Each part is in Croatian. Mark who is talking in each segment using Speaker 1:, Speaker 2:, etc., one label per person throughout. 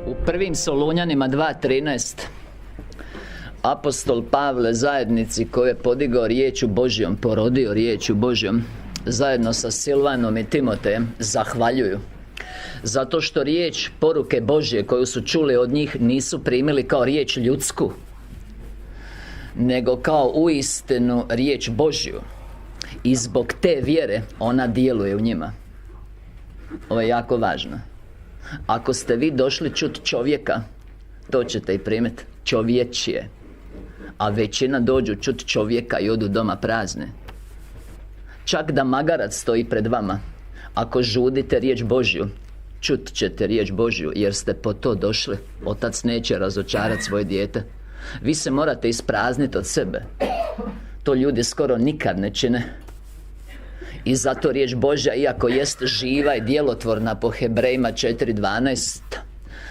Speaker 1: U prvim Solunjanima 2.13 apostol Pavle zajednici koju je podigao riječu Božjom, porodio riječu Božjom, zajedno sa Silvanom i Timotejem, zahvaljuju zato što riječ poruke Božje koju su čuli od njih nisu primili kao riječ ljudsku, nego kao uistinu riječ Božju. I zbog te vjere ona djeluje u njima. Ovo je jako važno. Ako ste vi došli čut čovjeka, to ćete i primiti, čovječije. A većina dođu čut čovjeka i odu doma prazne. Čak da magarac stoji pred vama, ako žudite riječ Božju, čut ćete riječ Božju, jer ste po to došli. Otac neće razočarati svoje dijete. Vi se morate isprazniti od sebe. To ljudi skoro nikad ne čine. I zato riječ Božja, iako jest živa i djelotvorna po Hebrejima 4.12,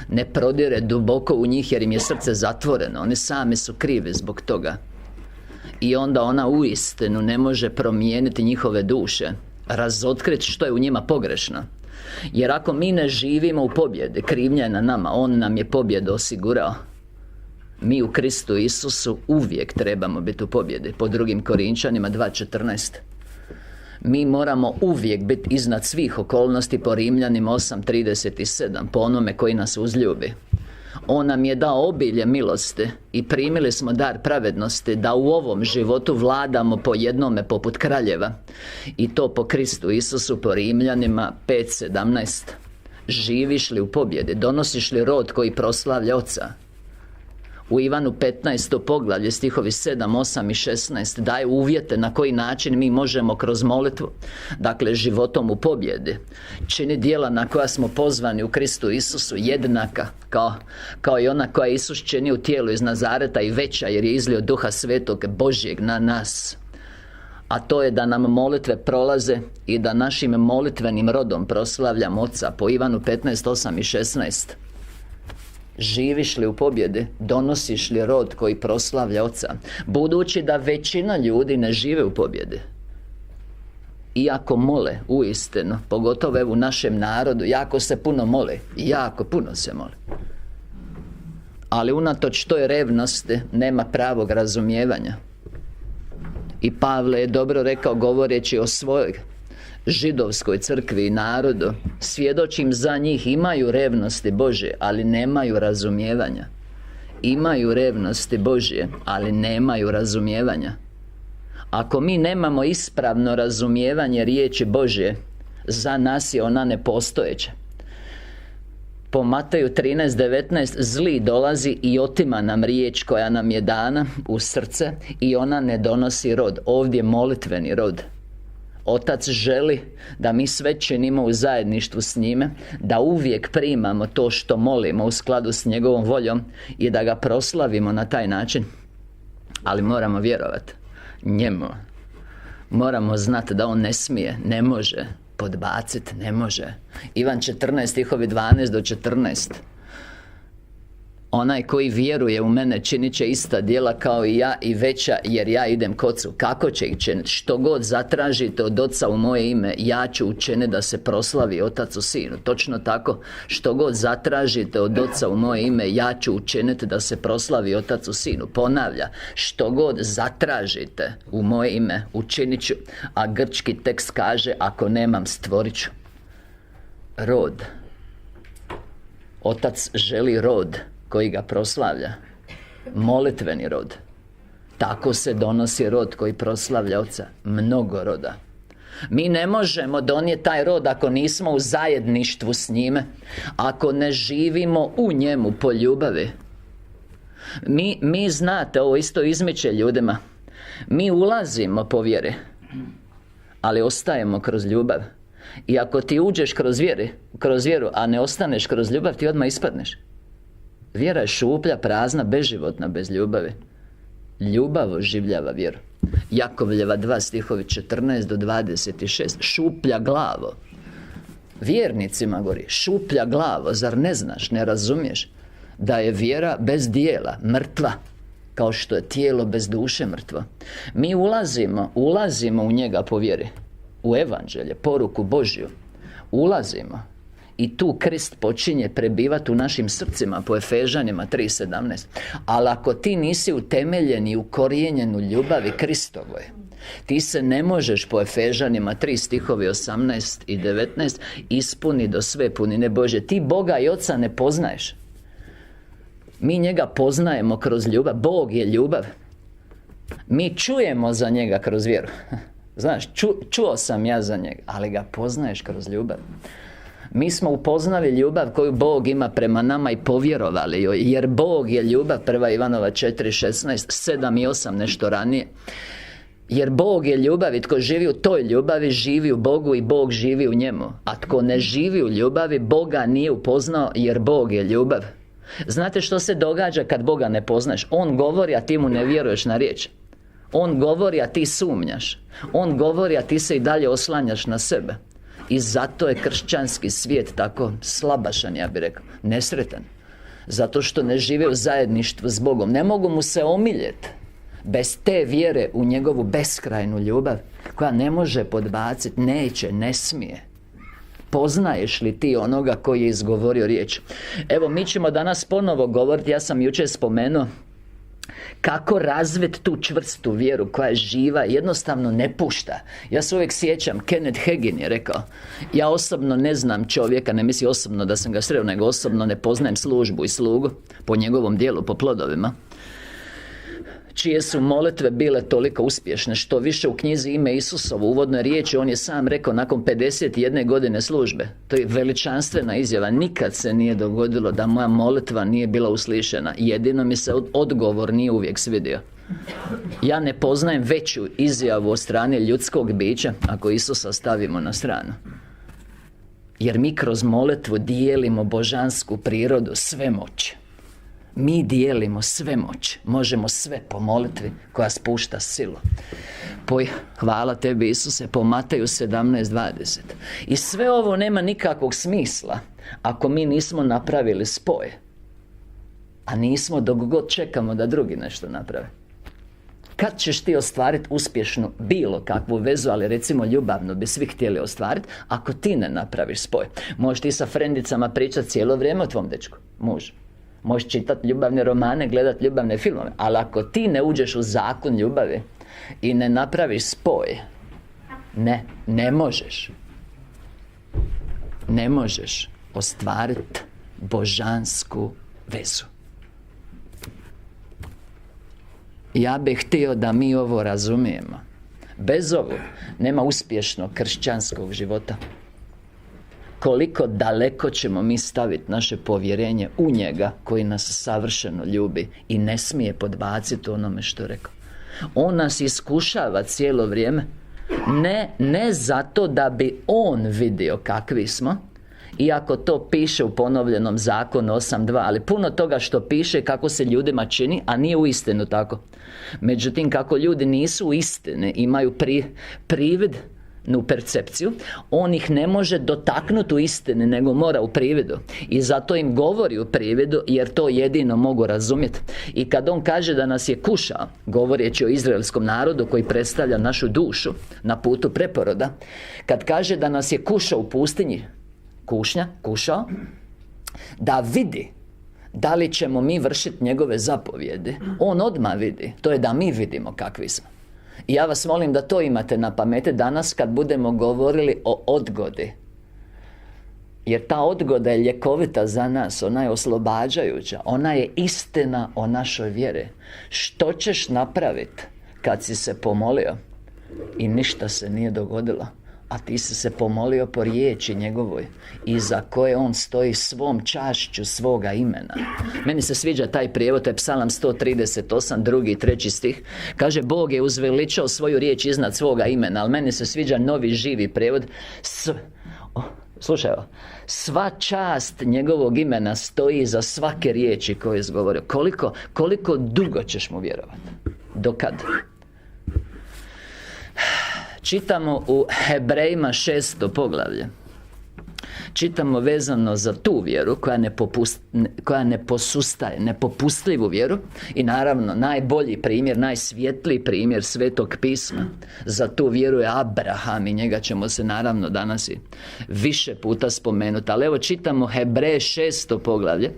Speaker 1: ne prodire duboko u njih jer im je srce zatvoreno. Oni sami su krivi zbog toga. I onda ona uistinu ne može promijeniti njihove duše, razotkriti što je u njima pogrešno. Jer ako mi ne živimo u pobjedi, krivnja je na nama. On nam je pobjedu osigurao. Mi u Kristu Isusu uvijek trebamo biti u pobjedi. Po 2. Korinčanima 2.14. Mi moramo uvijek biti iznad svih okolnosti po Rimljanima 8.37, po onome koji nas uzljubi. On nam je dao obilje milosti i primili smo dar pravednosti, da u ovom životu vladamo po jednome poput kraljeva. I to po Kristu Isusu, po Rimljanima 5.17. Živiš li u pobjedi? Donosiš li rod koji proslavlja Oca? U Ivanu 15. poglavlje, stihovi 7, 8 i 16 daje uvjete na koji način mi možemo kroz molitvu, dakle životom u pobjedi, čini djela na koja smo pozvani u Kristu Isusu jednaka kao i ona koja Isus čini u tijelu iz Nazareta, i veća, jer je izlio Duha Svetog Božjeg na nas. A to je da nam molitve prolaze i da našim molitvenim rodom proslavljamo Oca, po Ivanu 15, 8 i 16. Živiš li u pobjedi? Donosiš li rod koji proslavlja Oca? Budući da većina ljudi ne žive u pobjedi, iako mole uistinu, pogotovo evo u našem narodu, jako se puno mole, jako puno se mole, ali unatoč toj revnosti nema pravog razumijevanja. I Pavle je dobro rekao, govoreći o svojoj židovskoj crkvi i narodu: svjedočim za njih, imaju revnosti Božje, ali nemaju razumijevanja. Imaju revnosti Božje, ali nemaju razumijevanja. Ako mi nemamo ispravno razumijevanje riječi Božje, za nas je ona nepostojeća. Po Mateju 13.19 zli dolazi i otima nam riječ koja nam je dana u srce, i ona ne donosi rod. Ovdje molitveni rod. Otac želi da mi sve činimo u zajedništvu s njime, da uvijek primamo to što molimo u skladu s njegovom voljom i da ga proslavimo na taj način. Ali moramo vjerovati njemu. Moramo znati da on ne smije, ne može podbaciti, ne može. Ivan 14, stihovi 12 do 14. Onaj koji vjeruje u mene činit će ista djela kao i ja, i veća, jer ja idem k Ocu. Kako će ih činiti? Što god zatražite od Oca u moje ime, ja ću učiniti da se proslavi Otac u Sinu. Točno tako, što god zatražite od Oca u moje ime, ja ću učiniti da se proslavi Otac u Sinu. Ponavlja, što god zatražite u moje ime, učinit ću. A grčki tekst kaže, ako nemam, stvorit ću. Rod. Otac želi rod koji ga proslavlja. Molitveni rod. Tako se donosi rod koji proslavlja Oca. Mnogo roda. Mi ne možemo donijeti taj rod ako nismo u zajedništvu s njime, ako ne živimo u njemu po ljubavi. Mi znate, ovo isto izmiče ljudima, mi ulazimo po vjeri, ali ostajemo kroz ljubav. I ako ti uđeš kroz vjeru, a ne ostaneš kroz ljubav, ti odmah ispadneš. Vjera je šuplja, prazna, beživotna bez ljubavi. Ljubav oživljava vjeru. Jakovljeva 2, stihovi 14 do 26. Šuplja glavo. Vjernicima govori, šuplja glavo. Zar ne znaš, ne razumiješ da je vjera bez dijela mrtva, kao što je tijelo bez duše mrtvo? Mi ulazimo u njega po vjeri, u evanđelje, poruku Božju. Ulazimo I tu Krist počinje prebivati u našim srcima, po Efežanima 3:17. Ali ako ti nisi utemeljen i ukorijenjen u ljubavi Kristovoj, ti se ne možeš, po Efežanima 3 stihovi 18 i 19, ispuni do sve punine Božje. Ti Boga i Oca ne poznaješ. Mi njega poznajemo kroz ljubav. Bog je ljubav. Mi čujemo za njega kroz vjeru. Znaš, čuo sam ja za njega, ali ga poznaješ kroz ljubav. Mi smo upoznali ljubav koju Bog ima prema nama i povjerovali joj, jer Bog je ljubav, 1. Ivanova 4:16, 7 i 8 nešto ranije. Jer Bog je ljubav i tko živi u toj ljubavi živi u Bogu i Bog živi u njemu. A tko ne živi u ljubavi, Boga nije upoznao, jer Bog je ljubav. Znate što se događa kad Boga ne poznaš? On govori, a ti mu ne vjeruješ na riječ. On govori, a ti sumnjaš. On govori, a ti se i dalje oslanjaš na sebe. I zato je kršćanski svijet tako slabašan, ja bih rekao, nesretan. Zato što ne žive u zajedništvu s Bogom. Ne mogu mu se omiljeti bez te vjere u njegovu beskrajnu ljubav, koja ne može podbaciti, neće, ne smije. Poznaješ li ti onoga koji je izgovorio riječ? Evo, mi ćemo danas ponovo govoriti, ja sam jučer spomenuo kako razviti tu čvrstu vjeru koja je živa, jednostavno ne pušta. Ja se uvijek sjećam, Kenneth Hagin je rekao, ja osobno ne znam čovjeka, ne misli osobno da sam ga sreo, nego osobno ne poznajem službu i slugu po njegovom dijelu, po plodovima, čije su molitve bile toliko uspješne. Što više, u knjizi Ime Isusovo, uvodnoj riječi, on je sam rekao nakon 51 godine službe, to je veličanstvena izjava, nikad se nije dogodilo da moja molitva nije bila uslišena. Jedino mi se odgovor nije uvijek svidio. Ja ne poznajem veću izjavu od strane ljudskog bića, ako Isusa stavimo na stranu. Jer mi kroz molitvu dijelimo božansku prirodu, svemoć. Mi dijelimo svemoć, možemo sve po molitvi koja spušta silu. Hvala tebi Isuse, po Mateju 17:20. I sve ovo nema nikakvog smisla ako mi nismo napravili spoj. A nismo dok god čekamo da drugi nešto naprave. Kad ćeš ti ostvariti uspješnu bilo kakvu vezu, ali recimo ljubavno bi svi htjeli ostvariti, ako ti ne napraviš spoj? Možeš ti sa frendicama pričati cijelo vrijeme o tvom dečku, mužu. Možeš čitati ljubavne romane, gledati ljubavne filmove, ali ako ti ne uđeš u zakon ljubavi i ne napraviš spoj, ne možeš. Ne možeš ostvariti božansku vezu. Ja bih htio da mi ovo razumijemo. Bez ovog nema uspješnog kršćanskog života. Koliko daleko ćemo mi staviti naše povjerenje u njega koji nas savršeno ljubi i ne smije podbaciti onome što je rekao. On nas iskušava cijelo vrijeme, ne zato da bi on vidio kakvi smo, iako to piše u ponovljenom zakonu 8.2, ali puno toga što piše kako se ljudima čini, a nije u istinu tako. Međutim, kako ljudi nisu u istini, imaju prividnu percepciju, on ih ne može dotaknuti u istini, nego mora u prividu. I zato im govori u prividu, jer to jedino mogu razumjeti. I kad on kaže da nas je kušao, govoreći o izraelskom narodu koji predstavlja našu dušu na putu preporoda, kad kaže da nas je kušao u pustinji, kušao, da vidi da li ćemo mi vršiti njegove zapovjedi, on odmah vidi. To je da mi vidimo kakvi smo. I ja vas molim da to imate na pameti danas kad budemo govorili o odgodi. Jer ta odgoda je ljekovita za nas, ona je oslobađajuća, ona je istina o našoj vjeri. Što ćeš napraviti kad si se pomolio i ništa se nije dogodilo, a ti si se pomolio po riječi njegovoj, iza koje on stoji svom čašću svoga imena? Meni se sviđa taj prijevod, to je Psalam 138, 2. i 3. stih. Kaže, Bog je uzveličao svoju riječ iznad svoga imena. Ali meni se sviđa novi živi prijevod. Slušaj ovo. Sva čast njegovog imena stoji iza svake riječi koju je izgovorio. Koliko dugo ćeš mu vjerovati? Do kad? Čitamo u Hebrejima 6. poglavlje. Čitamo vezano za tu vjeru koja ne posustaje, nepopustljivu vjeru. I naravno, najbolji primjer, najsvjetliji primjer Svetog pisma za tu vjeru je Abraham, i njega ćemo se naravno danas i više puta spomenuti. Ali evo, čitamo Hebreje 6. poglavlje,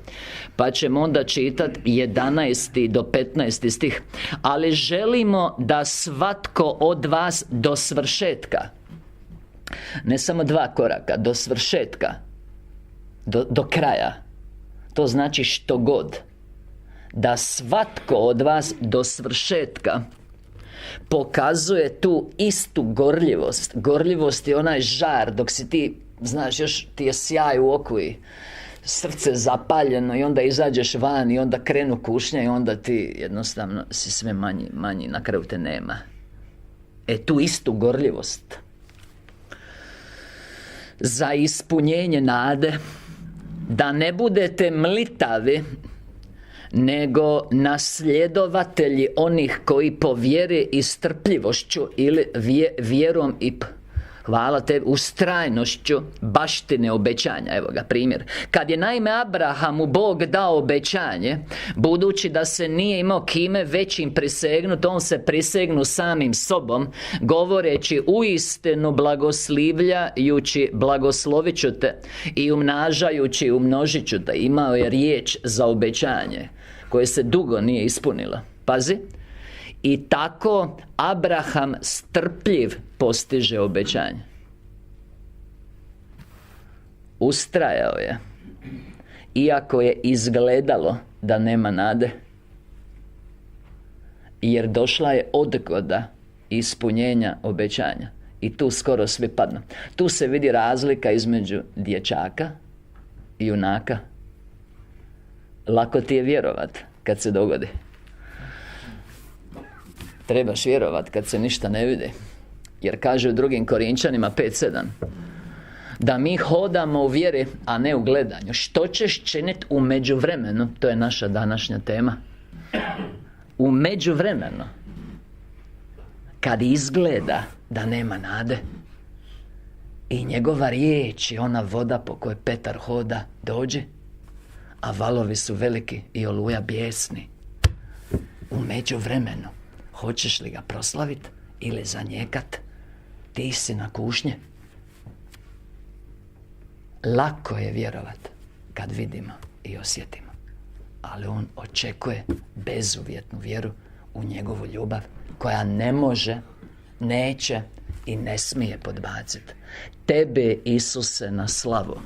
Speaker 1: pa ćemo onda čitati 11. do 15. stih. Ali želimo da svatko od vas do svršetka, ne samo 2 koraka, do svršetka, do kraja, to znači što god, da svatko od vas do svršetka pokazuje tu istu gorljivost. Gorljivost je onaj žar dok si ti, znaš, još ti je sjaj u oku i srce zapaljeno, i onda izađeš van i onda krenu kušnje i onda ti jednostavno si sve manji, na kraju te nema. Tu istu gorljivost za ispunjenje nade, da ne budete mlitavi, nego nasljedovatelji onih koji po vjeri i strpljivošću ili vjerom i hvala te, ustrajnošću baštine obećanja. Evo ga primjer. Kad je naime Abrahamu Bog dao obećanje, budući da se nije imao kime većim prisegnuti, on se prisegnu samim sobom, govoreći: uistinu blagoslivljajući blagoslovit ću te, i umnažajući umnožit ću te. Imao je riječ za obećanje koje se dugo nije ispunilo. Pazi. I tako Abraham strpljiv postiže obećanje. Ustrajao je, iako je izgledalo da nema nade, jer došla je odgoda ispunjenja obećanja. I tu skoro svi padnu. Tu se vidi razlika između dječaka i junaka. Lako ti je vjerovat kad se dogodi. Trebaš vjerovat kad se ništa ne vidi. Jer kaže u 2. Korinčanima 5:7 da mi hodamo u vjeri, a ne u gledanju. Što ćeš činiti u međuvremenu? To je naša današnja tema. U međuvremenu, kad izgleda da nema nade, i njegova riječ je ona voda po kojoj Petar hoda, dođe, a valovi su veliki i oluja bijesni. U međuvremenu, hoćeš li ga proslaviti ili zanjekat? Ti si na kušnje. Lako je vjerovat kad vidimo i osjetimo, ali on očekuje bezuvjetnu vjeru u njegovu ljubav, koja ne može, neće i ne smije podbaciti. Tebe, Isuse, na slavu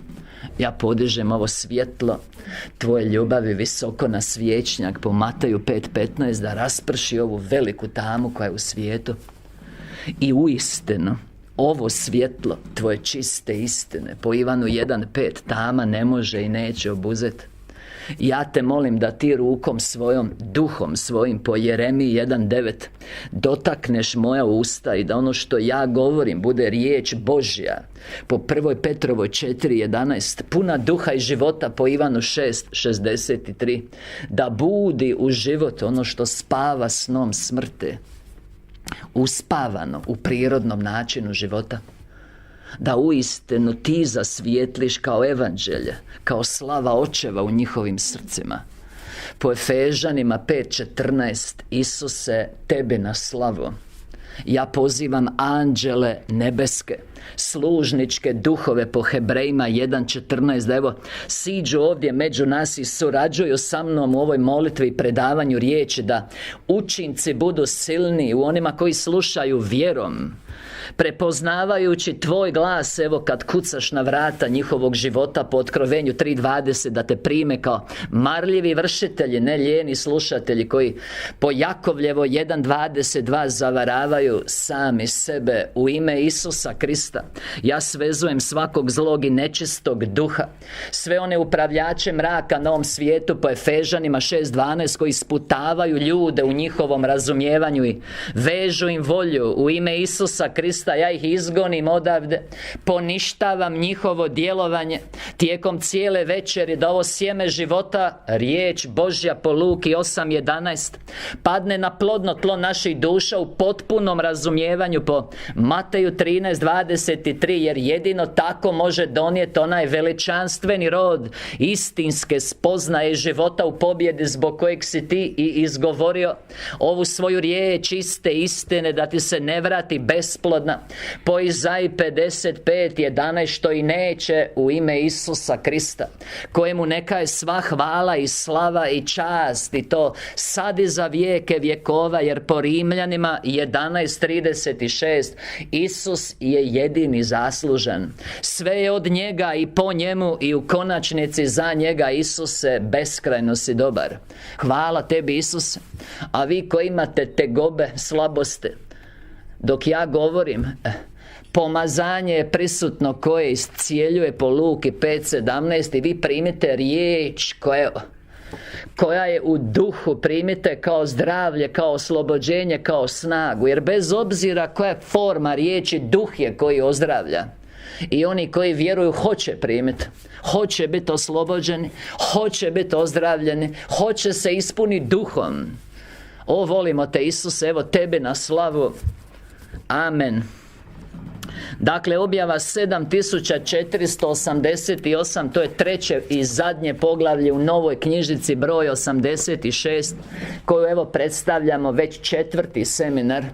Speaker 1: ja podižem ovo svjetlo tvoje ljubavi visoko na svječnjak po Mateju 5:15, da rasprši ovu veliku tamu koja je u svijetu. I uistinu ovo svjetlo tvoje čiste istine po Ivanu 1:5 tama ne može i neće obuzeti. Ja te molim da ti rukom svojom, duhom svojim po Jeremiji 1:9 dotakneš moja usta, i da ono što ja govorim bude riječ Božja po 1. Petrovoj 4:11, puna duha i života po Ivanu 6:63, da budi u život ono što spava snom smrti, uspavano u prirodnom načinu života. Da uistinu ti zasvijetliš kao evanđelje, kao slava očeva u njihovim srcima. Po Efežanima 5:14, Isuse, tebi na slavu ja pozivam anđele nebeske, služničke duhove po Hebrejima 1:14, da evo siđu ovdje među nas i surađuju sa mnom u ovoj molitvi i predavanju riječi, da učinci budu silni u onima koji slušaju vjerom, prepoznavajući tvoj glas, evo kad kucaš na vrata njihovog života po Otkrovenju 3:20, da te prime kao marljivi vršitelji, ne lijeni slušatelji, koji po Jakovljevo 1:22 zavaravaju sami sebe. U ime Isusa Krista ja svezujem svakog zlog i nečistog duha, sve one upravljače mraka na ovom svijetu po Efežanima 6:12, koji sputavaju ljude u njihovom razumijevanju i vežu im volju. U ime Isusa Krista usta, ja ih izgonim odavde, poništavam njihovo djelovanje tijekom cijele večeri, da ovo sjeme života, riječ Božja po Luki 8:11, padne na plodno tlo naših duša u potpunom razumijevanju po Mateju 13:23, jer jedino tako može donijeti onaj veličanstveni rod istinske spoznaje života u pobjedi zbog kojeg si ti i izgovorio ovu svoju riječ iste istine, da ti se ne vrati besplodna po Izaji 55:11, što i neće u ime Isusa Krista, kojemu neka je sva hvala i slava i čast, i to sad i za vijeke vjekova, jer po Rimljanima 11:36 Isus je jedini zaslužan. Sve je od njega i po njemu i u konačnici za njega. Isuse, beskrajno si dobar. Hvala tebi, Isuse. A vi koji imate tegobe, slabosti, dok ja govorim, pomazanje je prisutno koje iscijeljuje po Luki 5:17, i vi primite riječ koja je u duhu, primite kao zdravlje, kao oslobođenje, kao snagu. Jer bez obzira koja je forma riječi, duh je koji ozdravlja. I oni koji vjeruju hoće primiti, hoće biti oslobođeni, hoće biti ozdravljeni, hoće se ispuniti duhom. O, volimo te, Isuse, evo tebe na slavu. Amen. Dakle, objava 7488, to je treće i zadnje poglavlje u novoj knjižnici broj 86, koju evo predstavljamo već 4. seminar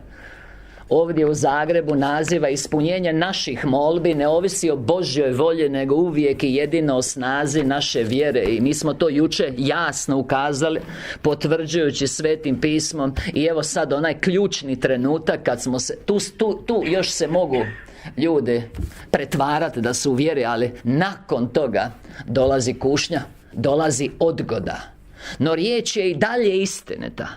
Speaker 1: ovdje u Zagrebu. Naziva ispunjenje naših molbi ne ovisi o Božjoj volji, nego uvijek i jedino o snazi naše vjere. I mi smo to jučer jasno ukazali, potvrđujući Svetim pismom. I evo sad onaj ključni trenutak kad smo se tu još se mogu ljudi pretvarati da su u vjeri, ali nakon toga dolazi kušnja, dolazi odgoda. No riječ je i dalje istinita.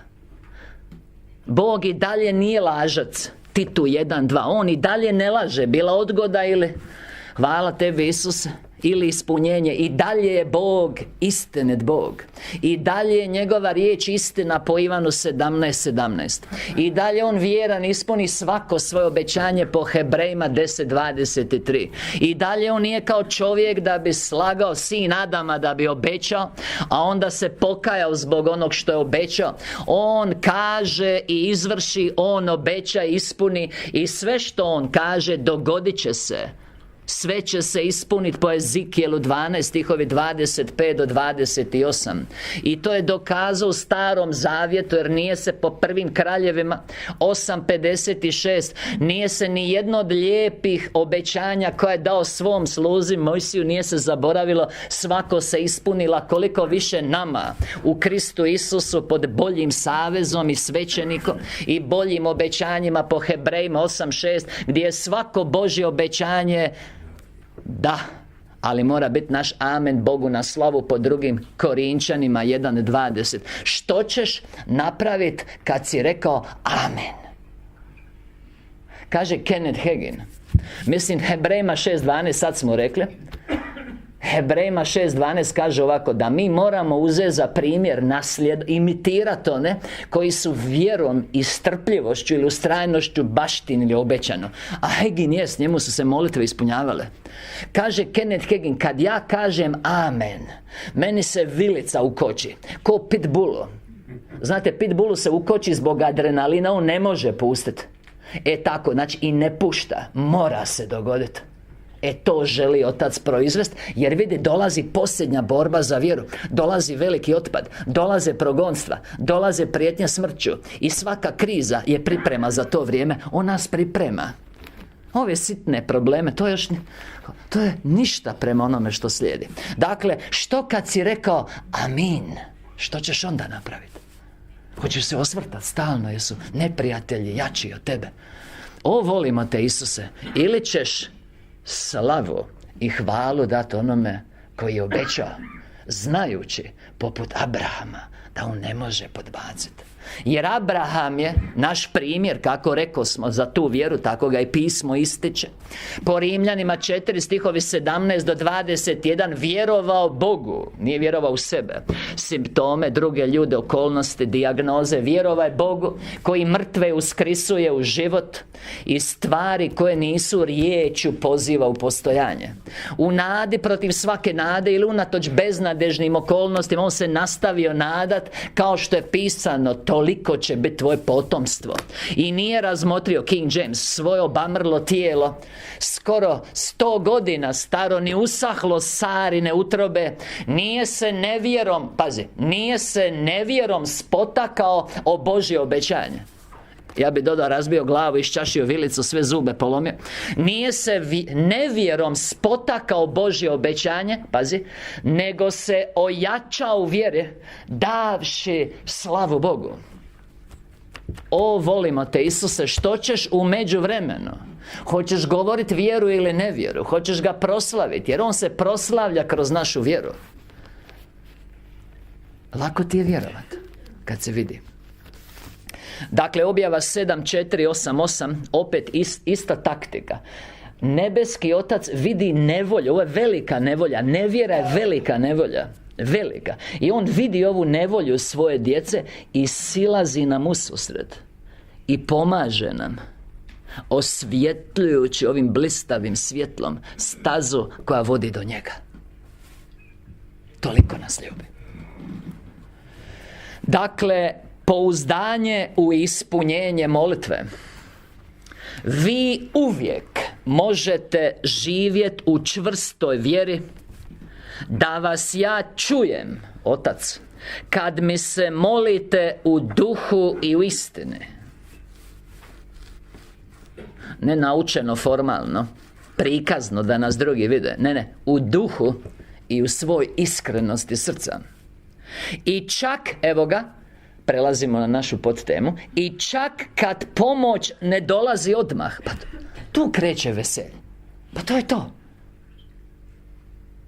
Speaker 1: Bog i dalje nije lažac. Titu 1:2, on i dalje ne laže. Bila odgoda ili hvala tebi, Isuse, ili ispunjenje, i dalje je Bog istinit Bog. I dalje je njegova riječ istina po Ivanu 17:17. I dalje on vjeran, ispuni svako svoje obećanje po Hebrejima 10:23. I dalje on nije kao čovjek da bi slagao, sin Adama da bi obećao, a onda se pokajao zbog onog što je obećao. On kaže i izvrši, on obeća i ispuni, i sve što on kaže dogodit će se. Sve će se ispuniti po Ezikijelu 12, stihovi 25-28. I to je dokazao u Starom Zavjetu, jer nije se po prvim kraljevima 8:56, nije se ni jedno od lijepih obećanja koje je dao svom sluzi Mojsiju nije se zaboravilo. Svako se ispunila, koliko više nama u Kristu Isusu pod boljim savezom i svećenikom i boljim obećanjima po Hebrejima 8:6, gdje je svako Božje obećanje da, ali mora biti naš amen Bogu na slavu po drugim Korinčanima 1:20. Što ćeš napraviti kad si rekao amen? Kaže Kenneth Hagin, mislim Hebrejima 6:12, sad smo rekli, Hebrejima 6:12 kaže ovako, da mi moramo uzeti za primjer imitirati one koji su vjerom i strpljivošću ili ustrajnošću baštinili obećano. A Hagin jest, njemu su se molitve ispunjavale. Kaže Kenneth Hagin, kad ja kažem amen, meni se vilica ukoči ko pitbullu. Znate, pitbullu se ukoči zbog adrenalina, on ne može pustiti. Tako, znači i ne pušta, mora se dogoditi. To želi Otac proizvest, jer vidi, dolazi posljednja borba za vjeru, dolazi veliki otpad, dolaze progonstva, dolaze prijetnje smrću, i svaka kriza je priprema za to vrijeme. On nas priprema. Ove sitne probleme, to je ništa prema onome što slijedi. Dakle, što kad si rekao amin, što ćeš onda napraviti? Hoćeš se osvrtati stalno, jer su neprijatelji jači od tebe. O, volimo te, Isuse. Ili ćeš slavu i hvalu dati onome koji je obećao, znajući poput Abrahama da on ne može podbaciti. Jer Abraham je naš primjer, kako rekao smo, za tu vjeru, tako ga i pismo ističe. Po Rimljanima 4 stihovi 17 do 21 vjerovao Bogu, nije vjerovao u sebe. Simptome, druge ljude, okolnosti, dijagnoze. Vjerovao je Bogu koji mrtve uskrisuje u život i stvari koje nisu riječju poziva u postojanje. U nadi protiv svake nade ili unatoč beznadežnim okolnostima on se nastavio nadat, kao što je pisano, toliko će biti tvoje potomstvo. I nije razmotrio, King James, svoje obamrlo tijelo, skoro 100 godina staro, ni usahlo Sarine utrobe, nije se nevjerom, pazi, nije se nevjerom spotakao o Božje obećanje. Ja bi dodao, razbio glavu, iščašio vilicu, sve zube polomio. Nije se nevjerom spotakao Božje obećanje, pazi, nego se ojačao u vjeri, davši slavu Bogu. O, volimo te Isuse, što ćeš u međuvremenu? Hoćeš govoriti vjeru ili nevjeru? Hoćeš ga proslaviti, jer on se proslavlja kroz našu vjeru. Lako ti je vjerovati kad se vidi. Dakle, objava 7.4.8.8, opet ista taktika. Nebeski Otac vidi nevolju, ovo je velika nevolja, nevjera je velika nevolja, velika. I on vidi ovu nevolju svoje djece i silazi nam ususret i pomaže nam, osvjetljujući ovim blistavim svjetlom stazu koja vodi do njega. Toliko nas ljubi. Dakle, pouzdanje u ispunjenje molitve. Vi uvijek možete živjeti u čvrstoj vjeri, da vas ja čujem, Otac, kad mi se molite u duhu i u istini. Ne naučeno, formalno, prikazno da nas drugi vide. Ne, u duhu i u svoj iskrenosti srca. I čak, evo ga, prelazimo na našu podtemu, i čak kad pomoć ne dolazi odmah, pa tu kreće veselje. Pa to je to.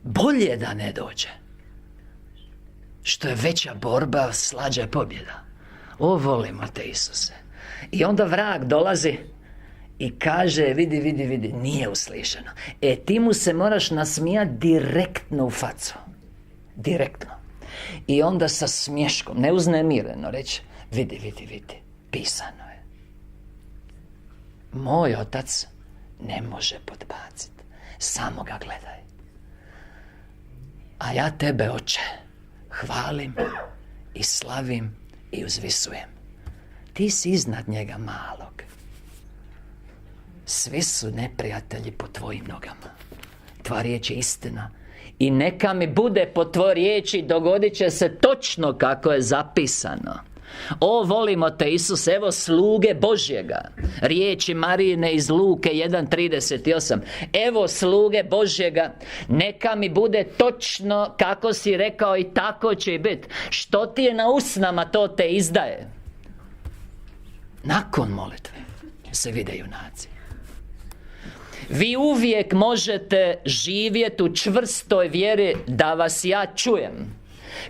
Speaker 1: Bolje da ne dođe. Što je veća borba, slađa je pobjeda. O, volimo te Isuse. I onda vrag dolazi i kaže, vidi, nije uslišeno. Ti mu se moraš nasmijati direktno u facu. Direktno. I onda sa smješkom, neuznemireno reći, vidi, pisano je. Moj Otac ne može podbaciti, samo ga gledaj. A ja tebe, Oče, hvalim i slavim i uzvisujem. Ti si iznad njega malog. Svi su neprijatelji po tvojim nogama. Tvoja riječ je istina. I neka mi bude po tvojoj riječi, dogodit će se točno kako je zapisano. O, volimo te Isuse, evo sluge Božjega. Riječi Marijine iz Luke 1.38. Evo sluge Božjega, neka mi bude točno kako si rekao i tako će biti. Što ti je na usnama, to te izdaje. Nakon molitve se vide junaci. Vi uvijek možete živjeti u čvrstoj vjeri, da vas ja čujem,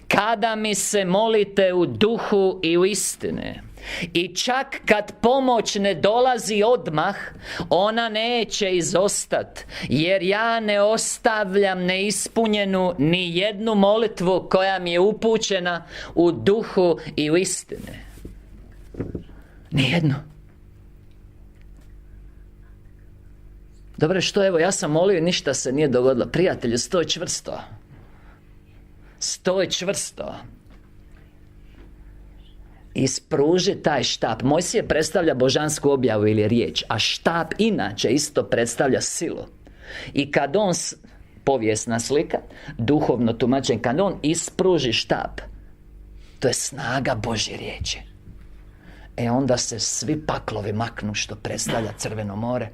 Speaker 1: kada mi se molite u duhu i u istini. I čak kad pomoć ne dolazi odmah, ona neće izostati, jer ja ne ostavljam neispunjenu ni jednu molitvu koja mi je upućena u duhu i u istini. Ni jednu. Dobro, što, evo, ja sam molio i ništa se nije dogodilo. Prijatelju, stoj čvrsto. Stoj čvrsto. Ispruži taj štap. Mojsije predstavlja božansku objavu ili riječ, a štap inače isto predstavlja silu. I kad on, povijesna slika, duhovno tumačen, kad on ispruži štap, to je snaga Božje riječi. Onda se svi paklovi maknu, što predstavlja Crveno more.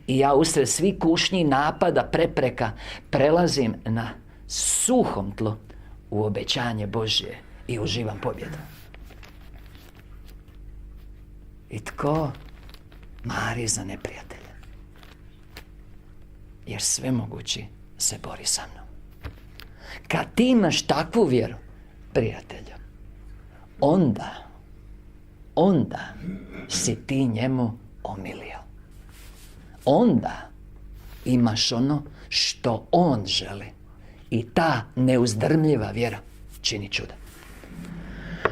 Speaker 1: I ja usred svih kušnji, napada, prepreka, prelazim na suhom tlu u obećanje Božje i uživam pobjedu. I tko mari za neprijatelja? Jer svemogući se bori sa mnom. Kad ti imaš takvu vjeru, prijatelju, onda onda si ti njemu omilio. Onda imaš ono što on želi. I ta neuzdrmljiva vjera čini čuda.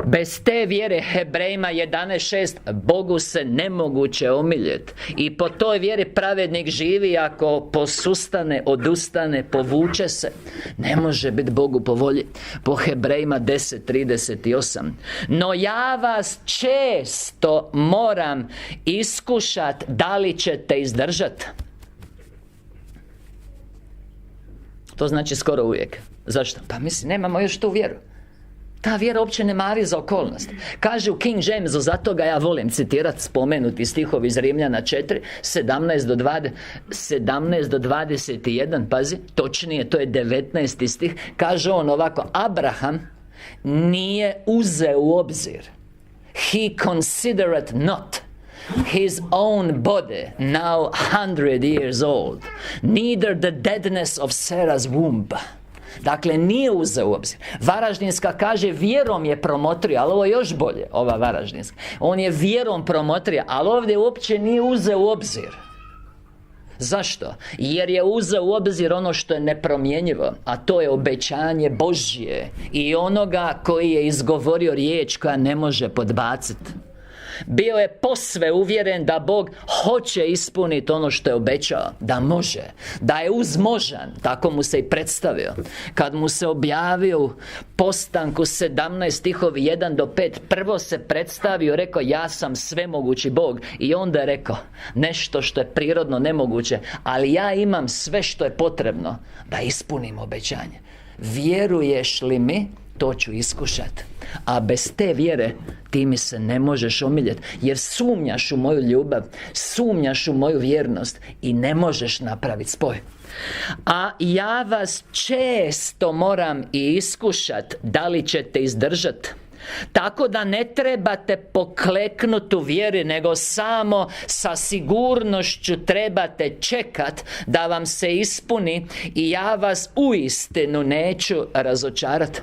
Speaker 1: Bez te vjere, Hebrejima 11.6, Bogu se nemoguće omiljeti. I po toj vjeri pravednik živi ako posustane, odustane, povuče se. Ne može biti Bogu po volji. Po Hebrejima 10.38. No ja vas često moram iskušat da li ćete izdržati. To znači skoro uvijek. Zašto? Pa mislim, nemamo još tu vjeru. Ta vjera uopće ne mari za okolnost. Kaže u King Jamesu, zato ga ja volim citirati, spomenuti stihovi iz Rimljana 4, 17 do 21, pazi, točnije, to je 19. stih. Kaže on ovako: Abraham nije uzeo u obzir, he considered not his own body, now 100 years old, neither the deadness of Sarah's womb. Dakle, nije uzeo u obzir. Varaždinska kaže vjerom je promotrio, ali ovo je još bolje, ova Varaždinska. On je vjerom promotrio, ali ovdje uopće nije uzeo u obzir. Zašto? Jer je uzeo u obzir ono što je nepromjenjivo, a to je obećanje Božje i onoga koji je izgovorio riječ koja ne može podbaciti. Bio je posve uvjeren da Bog hoće ispuniti ono što je obećao, da može, da je uzmožan. Tako mu se i predstavio. Kad mu se objavio u Postanku 17 stihovi 1 do 5, prvo se predstavio, rekao: ja sam svemogući Bog. I onda je rekao nešto što je prirodno nemoguće, ali ja imam sve što je potrebno da ispunim obećanje. Vjeruješ li mi? To ću iskušati. A bez te vjere ti mi se ne možeš omiljeti, jer sumnjaš u moju ljubav, sumnjaš u moju vjernost i ne možeš napraviti spoj. A ja vas često moram i iskušati da li ćete izdržati. Tako da ne trebate pokleknuti u vjeri, nego samo sa sigurnošću trebate čekat da vam se ispuni. I ja vas uistinu neću razočarati.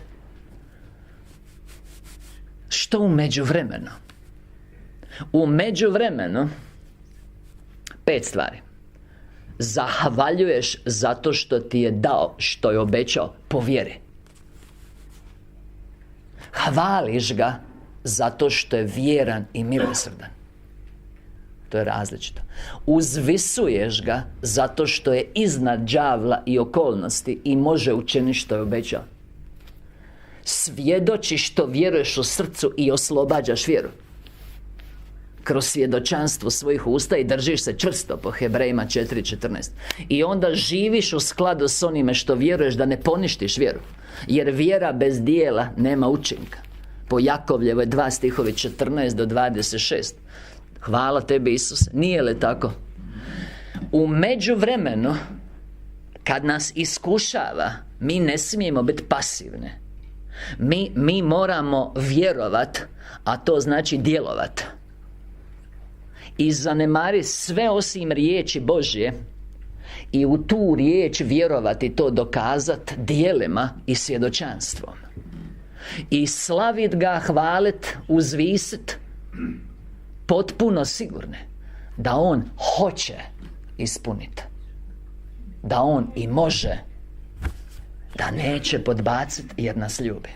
Speaker 1: Što u međuvremenu? U međuvremenu 5 stvari. Zahvaljuješ zato što ti je dao što je obećao po vjeri. Hvališ ga zato što je vjeran i milosrdan. To je različito. Uzvisuješ ga zato što je iznad đavla i okolnosti i može učiniti što je obećao. Svjedočiš što vjeruješ u srcu i oslobađaš vjeru kroz svjedočanstvo svojih usta i držiš se čvrsto po Hebrejima 4.14. I onda živiš u skladu s onime što vjeruješ, da ne poništiš vjeru. Jer vjera bez dijela nema učinka. Po Jakovljevoj 2 stihovi 14 do 26. Hvala tebi, Isuse. Nije li tako? U međuvremenu, kad nas iskušava, mi ne smijemo biti pasivni. Mi moramo vjerovat, a to znači djelovat. I zanemari sve osim riječi Božje i u tu riječ vjerovati, to dokazat djelima i svjedočanstvom. I slavit ga, hvalit, uzvisit, potpuno sigurne da on hoće ispuniti, da on i može, da neće podbaciti jer nas ljubi.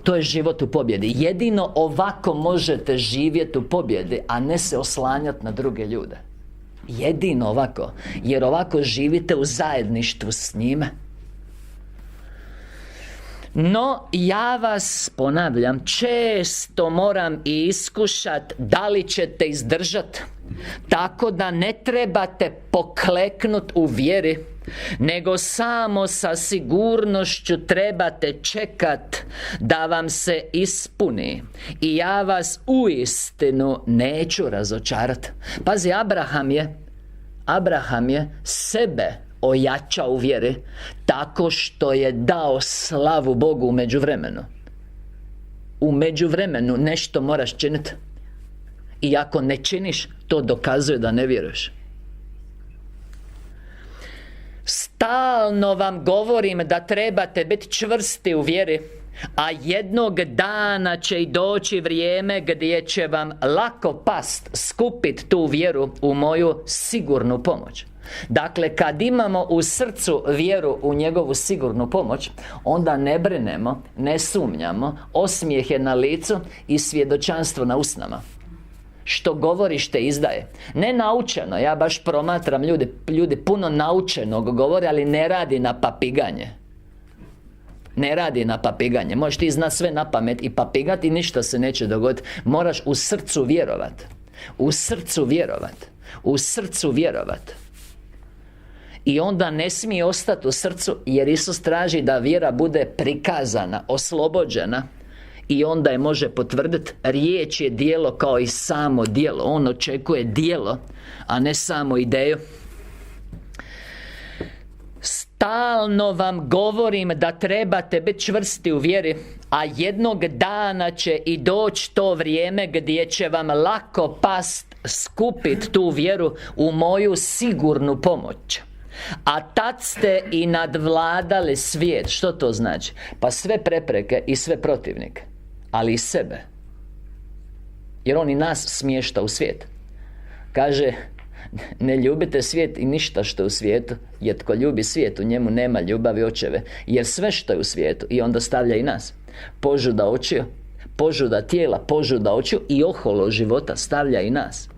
Speaker 1: To je život u pobjedi. Jedino ovako možete živjeti u pobjedi, a ne se oslanjati na druge ljude. Jedino ovako. Jer ovako živite u zajedništvu s njime. No, ja vas, ponavljam, često moram i iskušati da li ćete izdržati. Tako da ne trebate pokleknuti u vjeri, nego samo sa sigurnošću trebate čekat da vam se ispuni. I ja vas uistinu neću razočarati. Pazi, Abraham je sebe ojačao u vjeri tako što je dao slavu Bogu u međuvremenu. U međuvremenu nešto moraš činiti. I ako ne činiš, to dokazuje da ne vjeruješ. Stalno vam govorim da trebate biti čvrsti u vjeri, A jednog dana će i doći vrijeme gdje će vam lako past skupit tu vjeru u moju sigurnu pomoć. Dakle, kad imamo u srcu vjeru u njegovu sigurnu pomoć, onda ne brinemo, ne sumnjamo, osmijeh je na licu i svjedočanstvo na usnama. Što govoriš te izdaje. Ne naučeno, ja baš promatram ljudi puno naučenog govore, ali ne radi na papiganje. Ne radi na papiganje. Možeš ti znati sve na pamet i papigati i ništa se neće dogoditi. Moraš u srcu vjerovat. U srcu vjerovat. U srcu vjerovat. I onda ne smije ostati u srcu, jer Isus traži da vjera bude prikazana, oslobođena. I onda je može potvrditi. Riječ je djelo kao i samo djelo. On očekuje djelo, a ne samo ideju. Stalno vam govorim da trebate biti čvrsti u vjeri, a jednog dana će i doći to vrijeme gdje će vam lako past skupit tu vjeru u moju sigurnu pomoć. A tad ste i nadvladali svijet. Što to znači? Pa sve prepreke i sve protivnike, ali i sebe. Jer on i nas smješta u svijet. Kaže, ne ljubite svijet i ništa što je u svijetu, jer tko ljubi svijet, u njemu nema ljubavi očeve. Jer sve što je u svijetu, i onda stavlja i nas, požuda očiju, požuda tijela, požuda očiju i oholo života, stavlja i nas.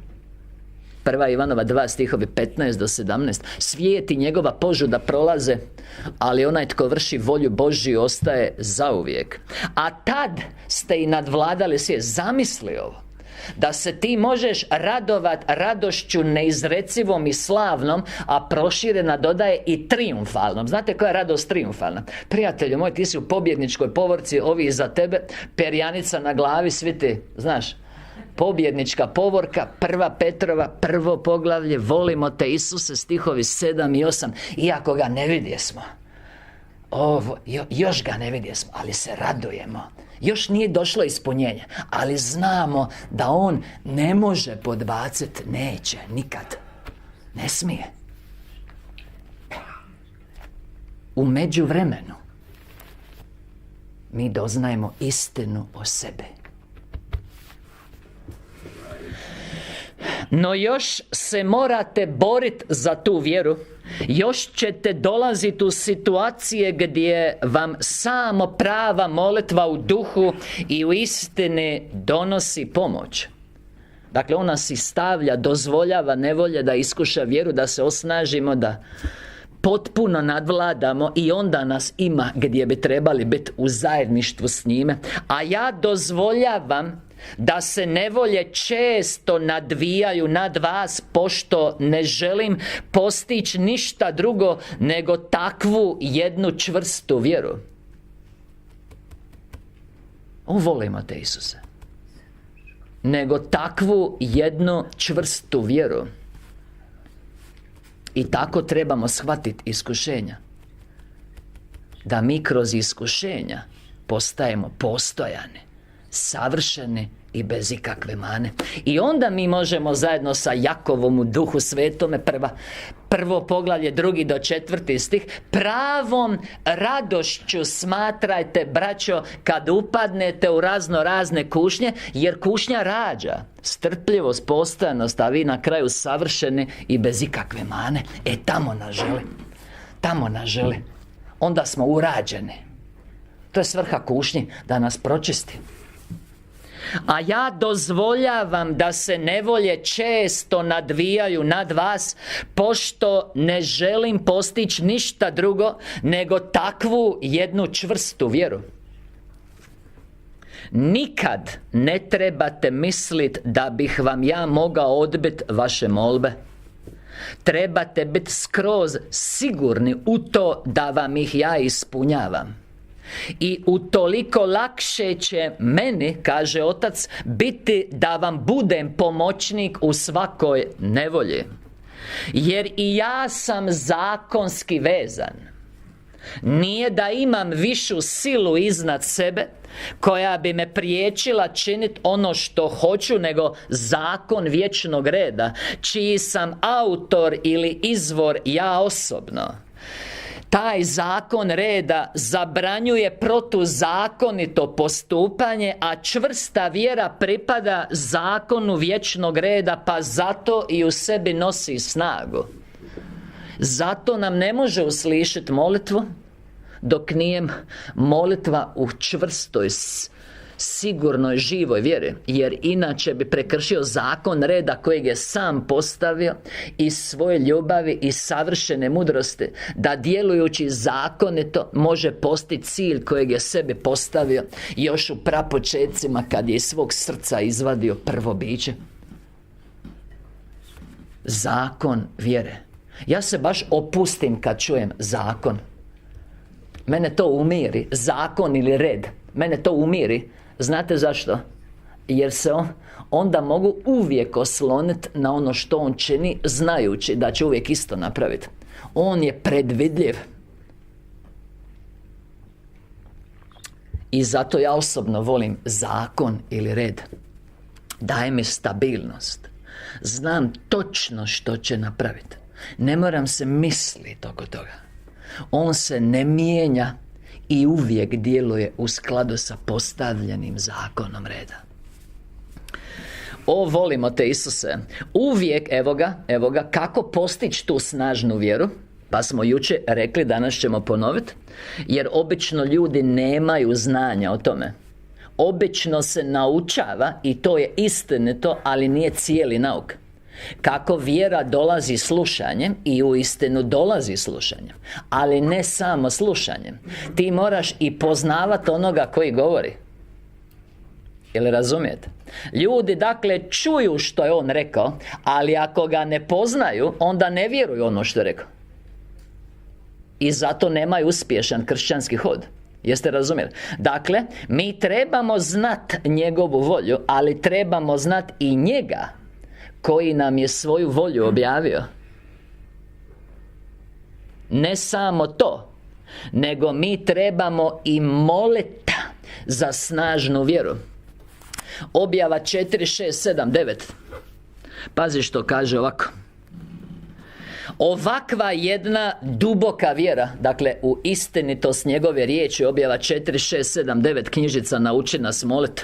Speaker 1: 1. Ivanova 2 stihovi 15 do 17. Svijet i njegova požuda prolaze, ali onaj tko vrši volju Božju ostaje zauvijek. A tad ste i nadvladali svijet. Zamisli ovo, da se ti možeš radovat radošću neizrecivom i slavnom, a proširena dodaje i triumfalnom. Znate koja je radost triumfalna? Prijatelju moj, ti si u pobjedničkoj povorci, ovi iza tebe, perjanica na glavi, svi ti, znaš, pobjednička povorka, 1. Petrova, 1. poglavlje, volimo te Isuse, stihovi 7 i 8. Iako ga ne vidjesmo, još ga ne vidjesmo, ali se radujemo. Još nije došlo ispunjenje, ali znamo da on ne može podbaciti, neće, nikad. Ne smije. U međuvremenu mi doznajemo istinu o sebi. No još se morate boriti za tu vjeru. Još ćete dolaziti u situacije gdje vam samo prava molitva u duhu i u istini donosi pomoć. Dakle, ona si stavlja, dozvoljava nevolje da iskuša vjeru, da se osnažimo, da potpuno nadvladamo, i onda nas ima gdje bi trebali biti u zajedništvu s njime. A ja dozvoljavam da se nevolje često nadvijaju nad vas, pošto ne želim postići ništa drugo nego takvu jednu čvrstu vjeru. Volimo te Isuse. Nego takvu jednu čvrstu vjeru. I tako trebamo shvatiti iskušenja. Da mi kroz iskušenja postajemo postojani, savršeni i bez ikakve mane. I onda mi možemo zajedno sa Jakovom u Duhu Svetome, 1. poglavlje 2. do 4. stih, pravom radošću smatrajte, braćo, kad upadnete u razne kušnje, jer kušnja rađa strpljivost, postojanost, a vi na kraju savršeni i bez ikakve mane. Tamo nas želi. Tamo nas želi. Onda smo urađeni. To je svrha kušnji, da nas pročisti. A ja dozvoljavam da se nevolje često nadvijaju nad vas, pošto ne želim postići ništa drugo nego takvu jednu čvrstu vjeru. Nikad ne trebate misliti da bih vam ja mogao odbiti vaše molbe. Trebate biti skroz sigurni u to da vam ih ja ispunjavam. I utoliko lakše će meni, kaže Otac, biti da vam budem pomoćnik u svakoj nevolji. Jer i ja sam zakonski vezan. Nije da imam višu silu iznad sebe koja bi me priječila činiti ono što hoću, nego zakon vječnog reda, čiji sam autor ili izvor ja osobno. Taj zakon reda zabranjuje protuzakonito postupanje, a čvrsta vjera pripada zakonu vječnog reda, pa zato i u sebi nosi snagu. Zato nam ne može uslišiti molitvu dok nije molitva u čvrstoj, sigurnoj, živoj vjeri, jer inače bi prekršio zakon reda kojeg je sam postavio iz svoje ljubavi i savršene mudrosti, da djelujući zakonito može postići cilj kojeg je sebi postavio još u prapočetcima kad je iz svog srca izvadio prvo biće. Zakon vjere. Ja se baš opustim kad čujem zakon. Mene to umiri, zakon ili red. Mene to umiri. Znate zašto? Jer se onda mogu uvijek osloniti na ono što on čini, znajući da će uvijek isto napraviti. On je predvidljiv. I zato ja osobno volim zakon ili red. Daje mi stabilnost. Znam točno što će napraviti. Ne moram se misliti oko toga. On se ne mijenja i uvijek djeluje u skladu sa postavljenim zakonom reda. O, volimo te Isuse. Uvijek, evo ga, kako postići tu snažnu vjeru? Pa smo jučer rekli, danas ćemo ponoviti. Jer obično ljudi nemaju znanja o tome. Obično se naučava, i to je istinito, ali nije cijeli nauk. Kako vjera dolazi slušanjem, i uistinu dolazi slušanjem, ali ne samo slušanjem. Ti moraš i poznavati onoga koji govori. Jel razumijete? Ljudi dakle čuju što je on rekao, ali ako ga ne poznaju, onda ne vjeruju ono što je rekao. I zato nemaju uspješan kršćanski hod. Jeste razumjeli? Dakle, mi trebamo znat njegovu volju, ali trebamo znat i njega koji nam je svoju volju objavio. Ne samo to, nego mi trebamo i moliti za snažnu vjeru. Objava 4, 6, 7, 9. Pazi što kaže ovako. Ovakva jedna duboka vjera, dakle u istinitost njegove riječi, objava 4, 6, 7, 9, knjižica nauči nas moliti.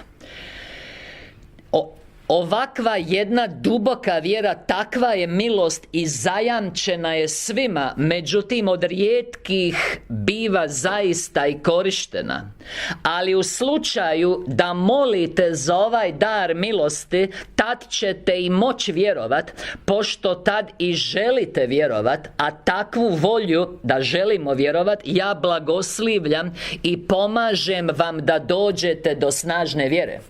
Speaker 1: Ovakva jedna duboka vjera, takva je milost i zajamčena je svima, međutim od rijetkih biva zaista i korištena. Ali u slučaju da molite za ovaj dar milosti, tad ćete i moći vjerovat, pošto tad i želite vjerovat, a takvu volju da želimo vjerovat, ja blagoslivljam i pomažem vam da dođete do snažne vjere.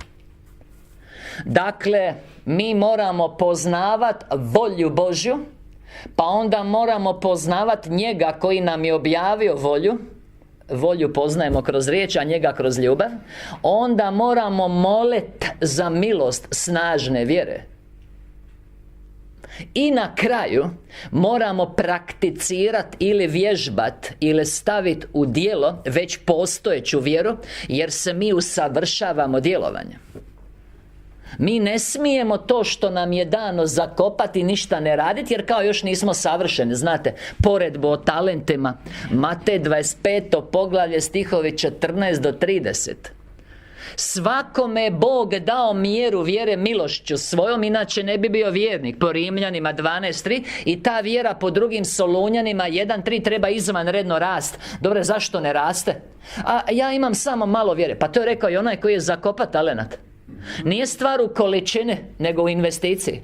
Speaker 1: Dakle, mi moramo poznavati volju Božju, pa onda moramo poznavati njega koji nam je objavio volju. Volju poznajemo kroz riječ, a njega kroz ljubav. Onda moramo moliti za milost snažne vjere. I na kraju moramo prakticirati ili vježbati ili staviti u djelo već postojeću vjeru, jer se mi usavršavamo djelovanjem. Mi ne smijemo to što nam je dano zakopati, ništa ne raditi, jer kao još nismo savršeni. Znate, poredbu o talentima, Matej 25. poglavlje, stihovi 14 do 30. Svakome je Bog dao mjeru vjere milošću svojom, inače ne bi bio vjernik. Po Rimljanima 12.3. I ta vjera po drugim Solunjanima 1.3 treba izvanredno rast. Dobro, zašto ne raste? A ja imam samo malo vjere. Pa to je rekao i onaj koji je zakopa talenat. Nije stvar u količini, nego u investiciji.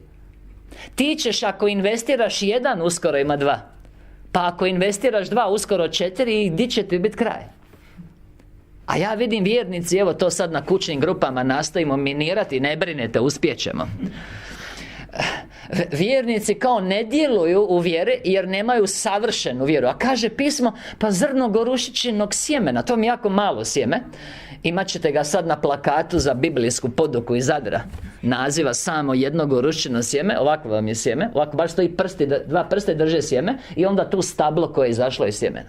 Speaker 1: Ti ćeš, ako investiraš 1, uskoro ima 2. Pa ako investiraš 2, uskoro 4, i di će ti biti kraj? A ja vidim vjernici, evo to sad na kućnim grupama nastojimo minirati, ne brinete, uspjećemo. Vjernici kao ne djeluju u vjeri jer nemaju savršenu vjeru. A kaže pismo, pa zrno gorušičinog sjemena, to mi je jako malo sjeme. Imat ćete ga sad na plakatu za biblijsku poduku iz Zadra. Naziva samo jedno gorušičino sjeme. Ovako vam je sjeme. Ovako baš stoji prsti, 2 prste drže sjeme. I onda tu stablo koje je izašlo iz sjemena.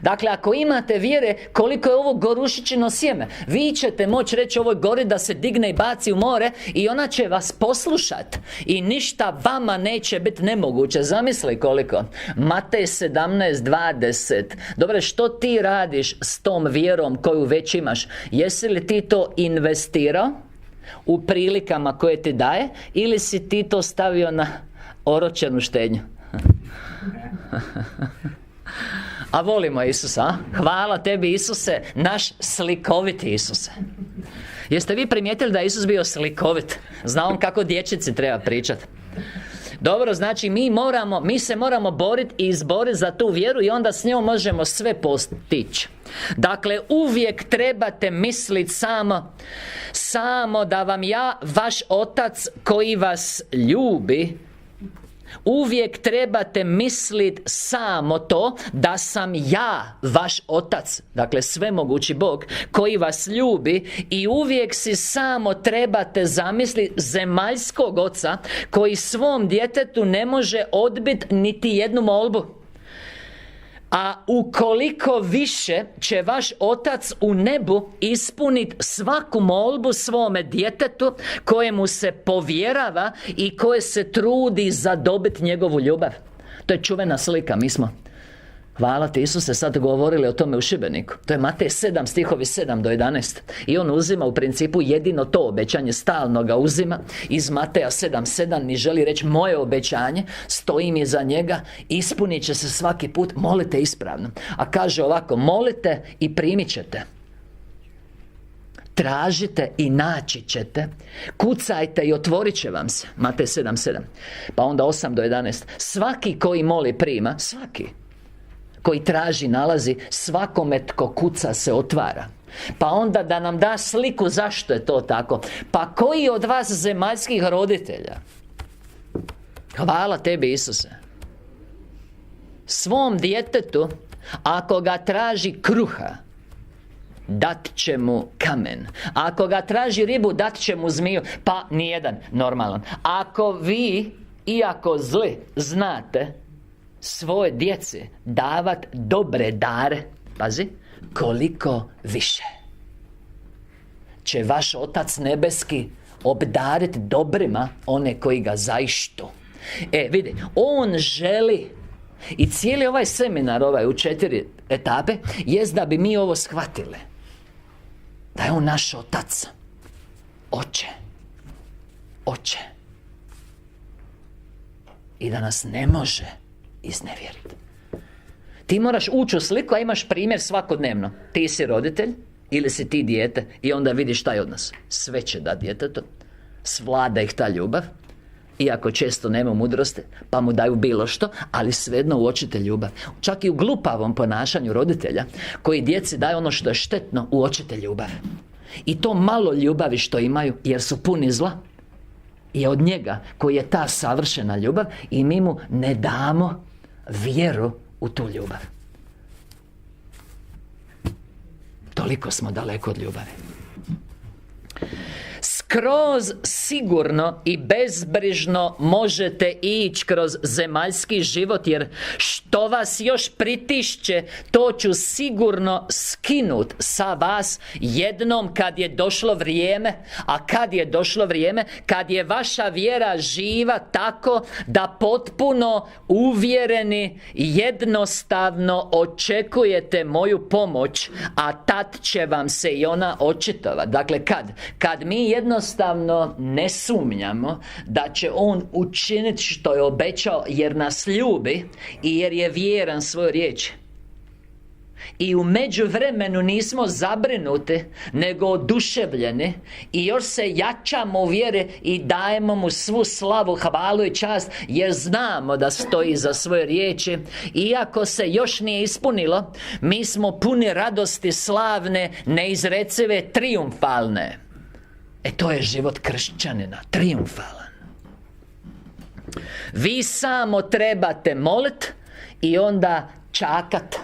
Speaker 1: Dakle, ako imate vjere koliko je ovo gorušičino sjeme, vi ćete moći reći ovoj gori da se digne i baci u more, i ona će vas poslušat, i ništa vama neće biti nemoguće. Zamisli koliko. Matej 17:20. Dobro, što ti radiš s tom vjerom koju već imaš? Jesi li ti to investirao u prilikama koje ti daje, ili si ti to stavio na oročenu štednju? A volimo Isusa, a? Hvala tebi Isuse, naš slikoviti Isuse. Jeste vi primijetili da je Isus bio slikovit? Zna on kako dječici treba pričati. Dobro, znači mi se moramo boriti i izboriti za tu vjeru, i onda s njom možemo sve postići. Dakle, uvijek trebate misliti samo da vam ja, vaš Otac koji vas ljubi, uvijek trebate misliti samo to da sam ja, vaš Otac, dakle svemogući Bog, koji vas ljubi, i uvijek si samo trebate zamisliti zemaljskog Oca koji svom djetetu ne može odbiti niti jednu molbu. A ukoliko više će vaš Otac u nebu ispuniti svaku molbu svome djetetu kojemu se povjerava i koje se trudi zadobiti njegovu ljubav. To je čuvena slika. Mi smo, hvala ti Isuse, sad govorili o tome u Šibeniku. To je Matej 7 stihovi 7-11. I on uzima u principu jedino to obećanje, stalno ga uzima iz Mateja 7:7 i želi reći moje obećanje, stojim iza njega, ispunit će se svaki put, molite ispravno. A kaže ovako, molite i primit ćete, tražite i naći ćete, kucajte i otvorit će vam se. Matej 7:7. Pa onda 8-11. Svaki koji moli prima, svaki koji traži nalazi, svakome tko kuca se otvara. Pa onda da nam da sliku zašto je to tako. Pa koji od vas zemaljskih roditelja, hvala tebi Isuse, svom djetetu, ako ga traži kruha, dat će mu kamen. Ako ga traži ribu, dat će mu zmiju. Pa nijedan normalan. Ako vi, iako zli, znate svoje djeci davat dobre dare, pazi, koliko više će vaš Otac nebeski obdariti dobrima one koji ga zaištu. Vidi, on želi, i cijeli ovaj seminar, u 4 etape, jest da bi mi ovo shvatili, da je on naš Otac, Oče, i da nas ne može iznevjeriti. Ti moraš ući u sliku, a imaš primjer svakodnevno. Ti si roditelj ili si ti dijete, i onda vidiš taj odnos. Sve će da djetetu, svlada ih ta ljubav, iako često nema mudrosti, pa mu daju bilo što, ali svejedno uočite ljubav. Čak i u glupavom ponašanju roditelja, koji djeci daju ono što je štetno, uočite ljubav. I to malo ljubavi što imaju, jer su puni zla, je od njega koji je ta savršena ljubav, i mi mu ne damo vjeru u tu ljubav. Toliko smo daleko od ljubavi. Skroz sigurno i bezbrižno možete ići kroz zemaljski život, jer što vas još pritišće, to ću sigurno skinut sa vas jednom kad je došlo vrijeme. A kad je došlo vrijeme? Kad je vaša vjera živa tako da potpuno uvjereni, jednostavno očekujete moju pomoć, a tad će vam se i ona očitovati. Dakle, kad mi jednostavno ne sumnjamo da će on učiniti što je obećao, jer nas ljubi i jer je vjeran svojoj riječi, i u međuvremenu nismo zabrinuti, nego oduševljeni, i još se jačamo u vjeri i dajemo mu svu slavu, hvalu i čast, jer znamo da stoji za svoje riječi. Iako se još nije ispunilo, mi smo puni radosti slavne, neizrecive, trijumfalne. To je život kršćanina, trijumfalan. Vi samo trebate molit i onda čakat.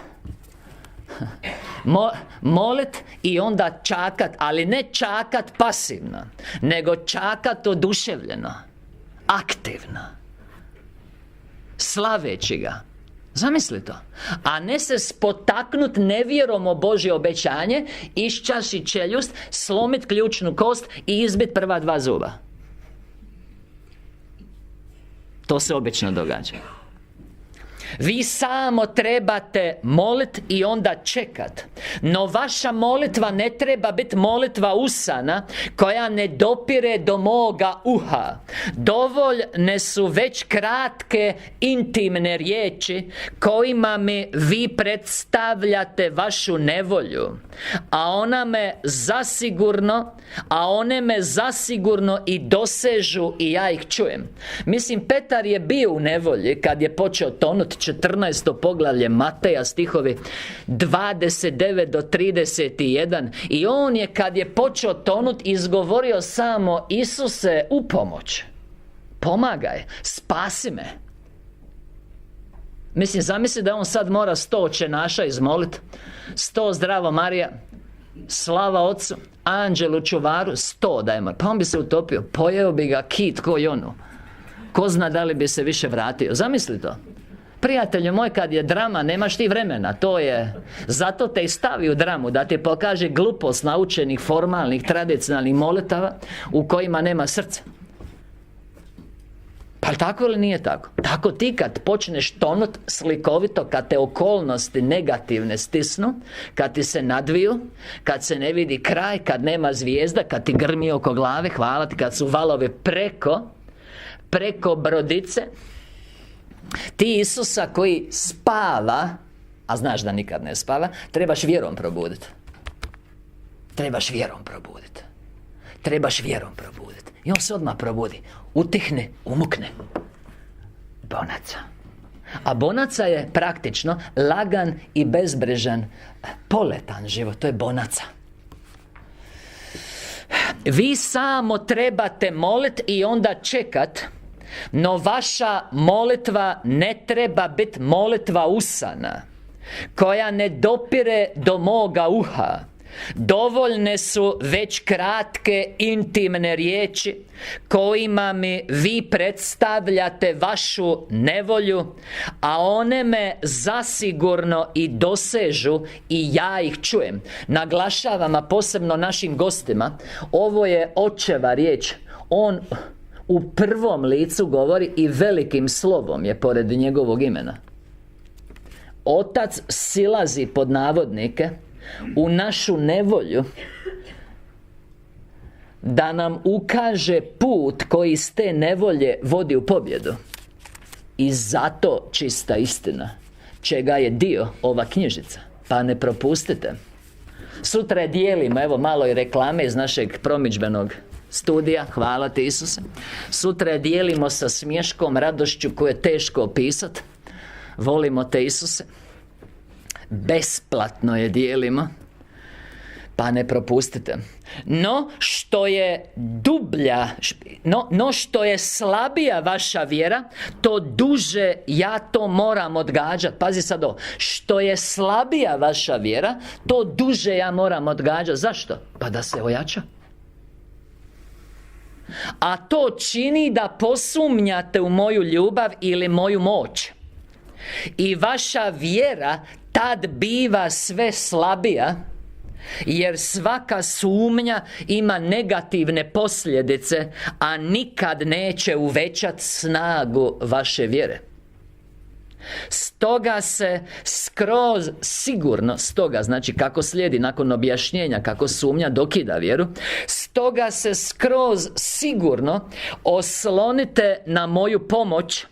Speaker 1: Molit i onda čakat, ali ne čakat pasivno, nego čakat oduševljeno, aktivno, slaveći ga, Zamisli to. A ne se spotaknut nevjerom o Božje obećanje, iščaši čeljust, slomit ključnu kost i izbit prva 2 zuba. To se obično događa. Vi samo trebate molit i onda čekat. No vaša molitva ne treba biti molitva usana, koja ne dopire do moga uha. Dovoljne su već kratke, intimne riječi kojima mi vi predstavljate vašu nevolju, a one me zasigurno i dosežu i ja ih čujem. Mislim, Petar je bio u nevolji kad je počeo tonut. 14. poglavlje Mateja, stihovi 29 do 31. I on je, kad je počeo tonut, izgovorio samo: Isuse, u pomoć, pomagaj, spasi me. Mislim, zamisli da on sad mora 100 očenaša izmolit, 100 Zdravo Marija, slava Otcu, anđelu čuvaru, 100 dajmo. Pa on bi se utopio, pojeo bi ga kit ko Jonu. Ko zna da li bi se više vratio. Zamisli to. Prijatelju moj, kad je drama, nemaš ti vremena. To je, zato te i stavi u dramu, da ti pokaže glupost naučenih, formalnih, tradicionalnih molitava u kojima nema srca. Pa tako ili nije tako? Tako ti kad počneš tonut slikovito, kad te okolnosti negativne stisnu, kad ti se nadviju, kad se ne vidi kraj, kad nema zvijezda, kad ti grmi oko glave, hvala ti, kad su valovi preko brodice, ti Isusa koji spava, a znaš da nikad ne spava, trebaš vjerom probuditi. Trebaš vjerom probuditi. I on se odmah probudi. Utihne, umukne. Bonaca. A bonaca je praktično lagan i bezbrižan, poletan život. To je bonaca. Vi samo trebate molit i onda čekat. No vaša molitva ne treba biti molitva usana, koja ne dopire do moga uha. Dovoljne su već kratke, intimne riječi kojima mi vi predstavljate vašu nevolju, a one me zasigurno i dosežu i ja ih čujem. Naglašavam, a posebno našim gostima, ovo je očeva riječ. On u prvom licu govori i velikim slovom je pored njegovog imena. Otac silazi, pod navodnike, u našu nevolju da nam ukaže put koji iz te nevolje vodi u pobjedu. I zato čista istina, čega je dio ova knjižica. Pa ne propustite. Sutra je dijelimo, evo malo i reklame iz našeg promidžbenog studija, hvala ti Isuse. Sutra je dijelimo sa smješkom, radošću koju je teško opisat. Volimo te Isuse. Besplatno je dijelimo, pa ne propustite. No što je dublja, no što je slabija vaša vjera, to duže ja to moram odgađati. Pazi sad ovo. Što je slabija vaša vjera, to duže ja moram odgađati. Zašto? Pa da se ojača. A to čini da posumnjate u moju ljubav ili moju moć. I vaša vjera tad biva sve slabija, jer svaka sumnja ima negativne posljedice, a nikad neće uvećati snagu vaše vjere. Stoga se skroz sigurno, stoga znači kako slijedi nakon objašnjenja kako sumnja dokida vjeru, stoga se skroz sigurno oslonite na moju pomoć.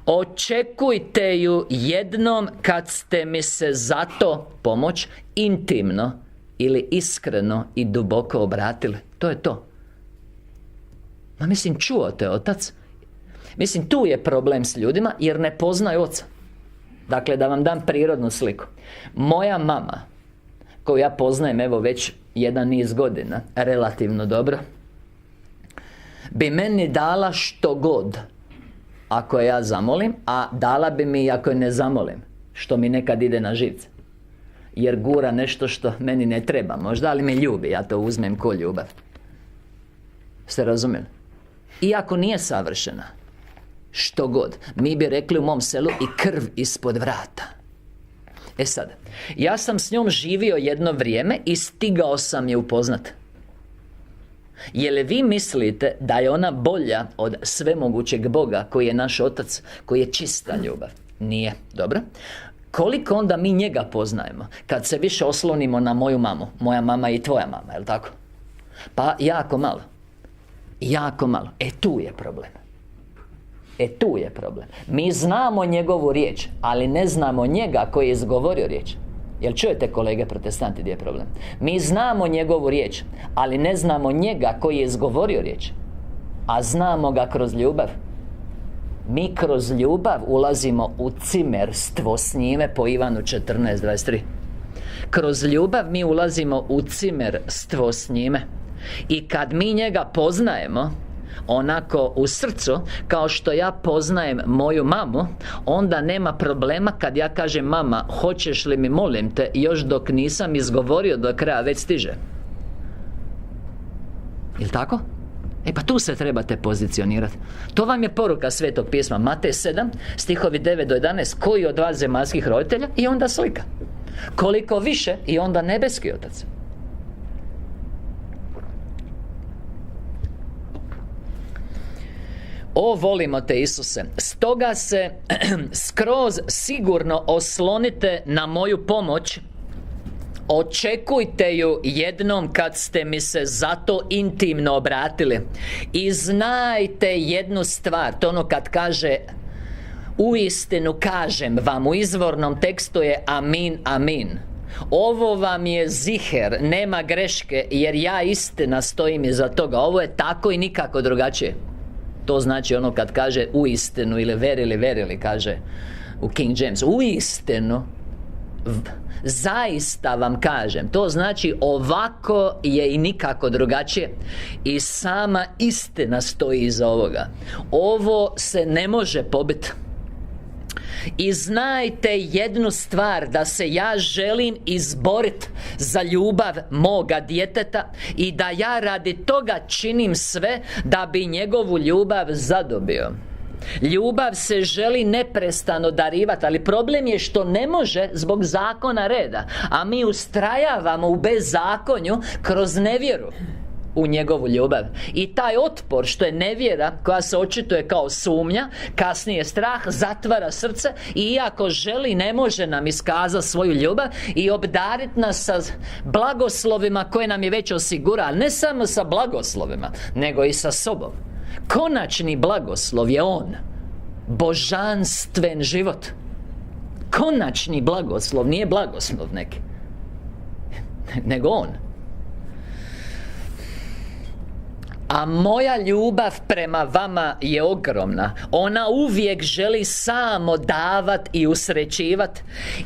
Speaker 1: Očekujte ju jednom kad ste mi se za to pomoć intimno ili iskreno i duboko obratili. To je to. Ma mislim, čuo te Otac. Mislim, tu je problem s ljudima jer ne poznaju Oca. Dakle, da vam dam prirodnu sliku. Moja mama, koju ja poznajem evo već jedan niz godina, relativno dobro, bi meni dala što god ako je ja zamolim, a dala bi mi i ako je ne zamolim, što mi nekad ide na živce. Jer gura nešto što meni ne treba možda, ali me ljubi, ja to uzmem ko ljubav. Ste razumjeli? Iako nije savršena, Što god. Mi bi rekli u mom selu i krv ispod vrata. E sad, ja sam s njom živio jedno vrijeme i stigao sam je upoznat. Je li vi mislite da je ona bolja od svemogućeg Boga koji je naš Otac, koji je čista ljubav? Nije. Dobro. Koliko onda mi njega poznajemo? Kad se više oslonimo na moju mamu. Moja mama i tvoja mama, je li tako? Pa jako malo. Jako malo. E tu je problem. Tu je problem. Mi znamo njegovu riječ, ali ne znamo njega koji je izgovorio riječ. Jel čujete, kolege protestanti, gdje je problem? Mi znamo njegovu riječ, ali ne znamo njega koji je izgovorio riječ. A znamo ga kroz ljubav. Mi kroz ljubav ulazimo u cimerstvo s njime po Ivanu 14:23. Kroz ljubav mi ulazimo u cimerstvo s njime. I kad mi njega poznajemo onako u srcu, kao što ja poznajem moju mamu, onda nema problema kad ja kažem: mama, hoćeš li mi, molim te, još dok nisam izgovorio do kraja, već stiže. Jel' tako? Pa tu se trebate pozicionirati. To vam je poruka Svetog pisma. Matej 7, stihovi 9 do 11. Koji od vas zemaljskih roditelja? I onda slika. Koliko više, i onda nebeski Otac. O, volimo te, Isuse. Stoga se skroz sigurno oslonite na moju pomoć. Očekujte ju jednom kad ste mi se zato intimno obratili. I znajte jednu stvar. To ono kad kaže: uistinu kažem vam, u izvornom tekstu je amin, amin. Ovo vam je ziher, nema greške, jer ja istina stojim iza toga. Ovo je tako i nikako drugačije. To znači ono kad kaže uistinu, ili verili, kaže u King James. Uistinu, zaista vam kažem. To znači ovako je i nikako drugačije. I sama istina stoji iza ovoga. Ovo se ne može pobiti. I znajte jednu stvar, da se ja želim izboriti za ljubav moga djeteta i da ja radi toga činim sve da bi njegovu ljubav zadobio. Ljubav se želi neprestano darivati, ali problem je što ne može zbog zakona reda, a mi ustrajavamo u bezakonju kroz nevjeru u njegovu ljubav. I taj otpor, što je nevjera, koja se očituje kao sumnja, kasnije strah, zatvara srce i iako želi, ne može nam iskazati svoju ljubav i obdariti nas sa blagoslovima koje nam je već osigurao. Ne samo sa blagoslovima, nego i sa sobom. Konačni blagoslov je on. Božanstven život. Konačni blagoslov, nije blagoslov neki, nego on. A moja ljubav prema vama je ogromna. Ona uvijek želi samo davat i usrećivat.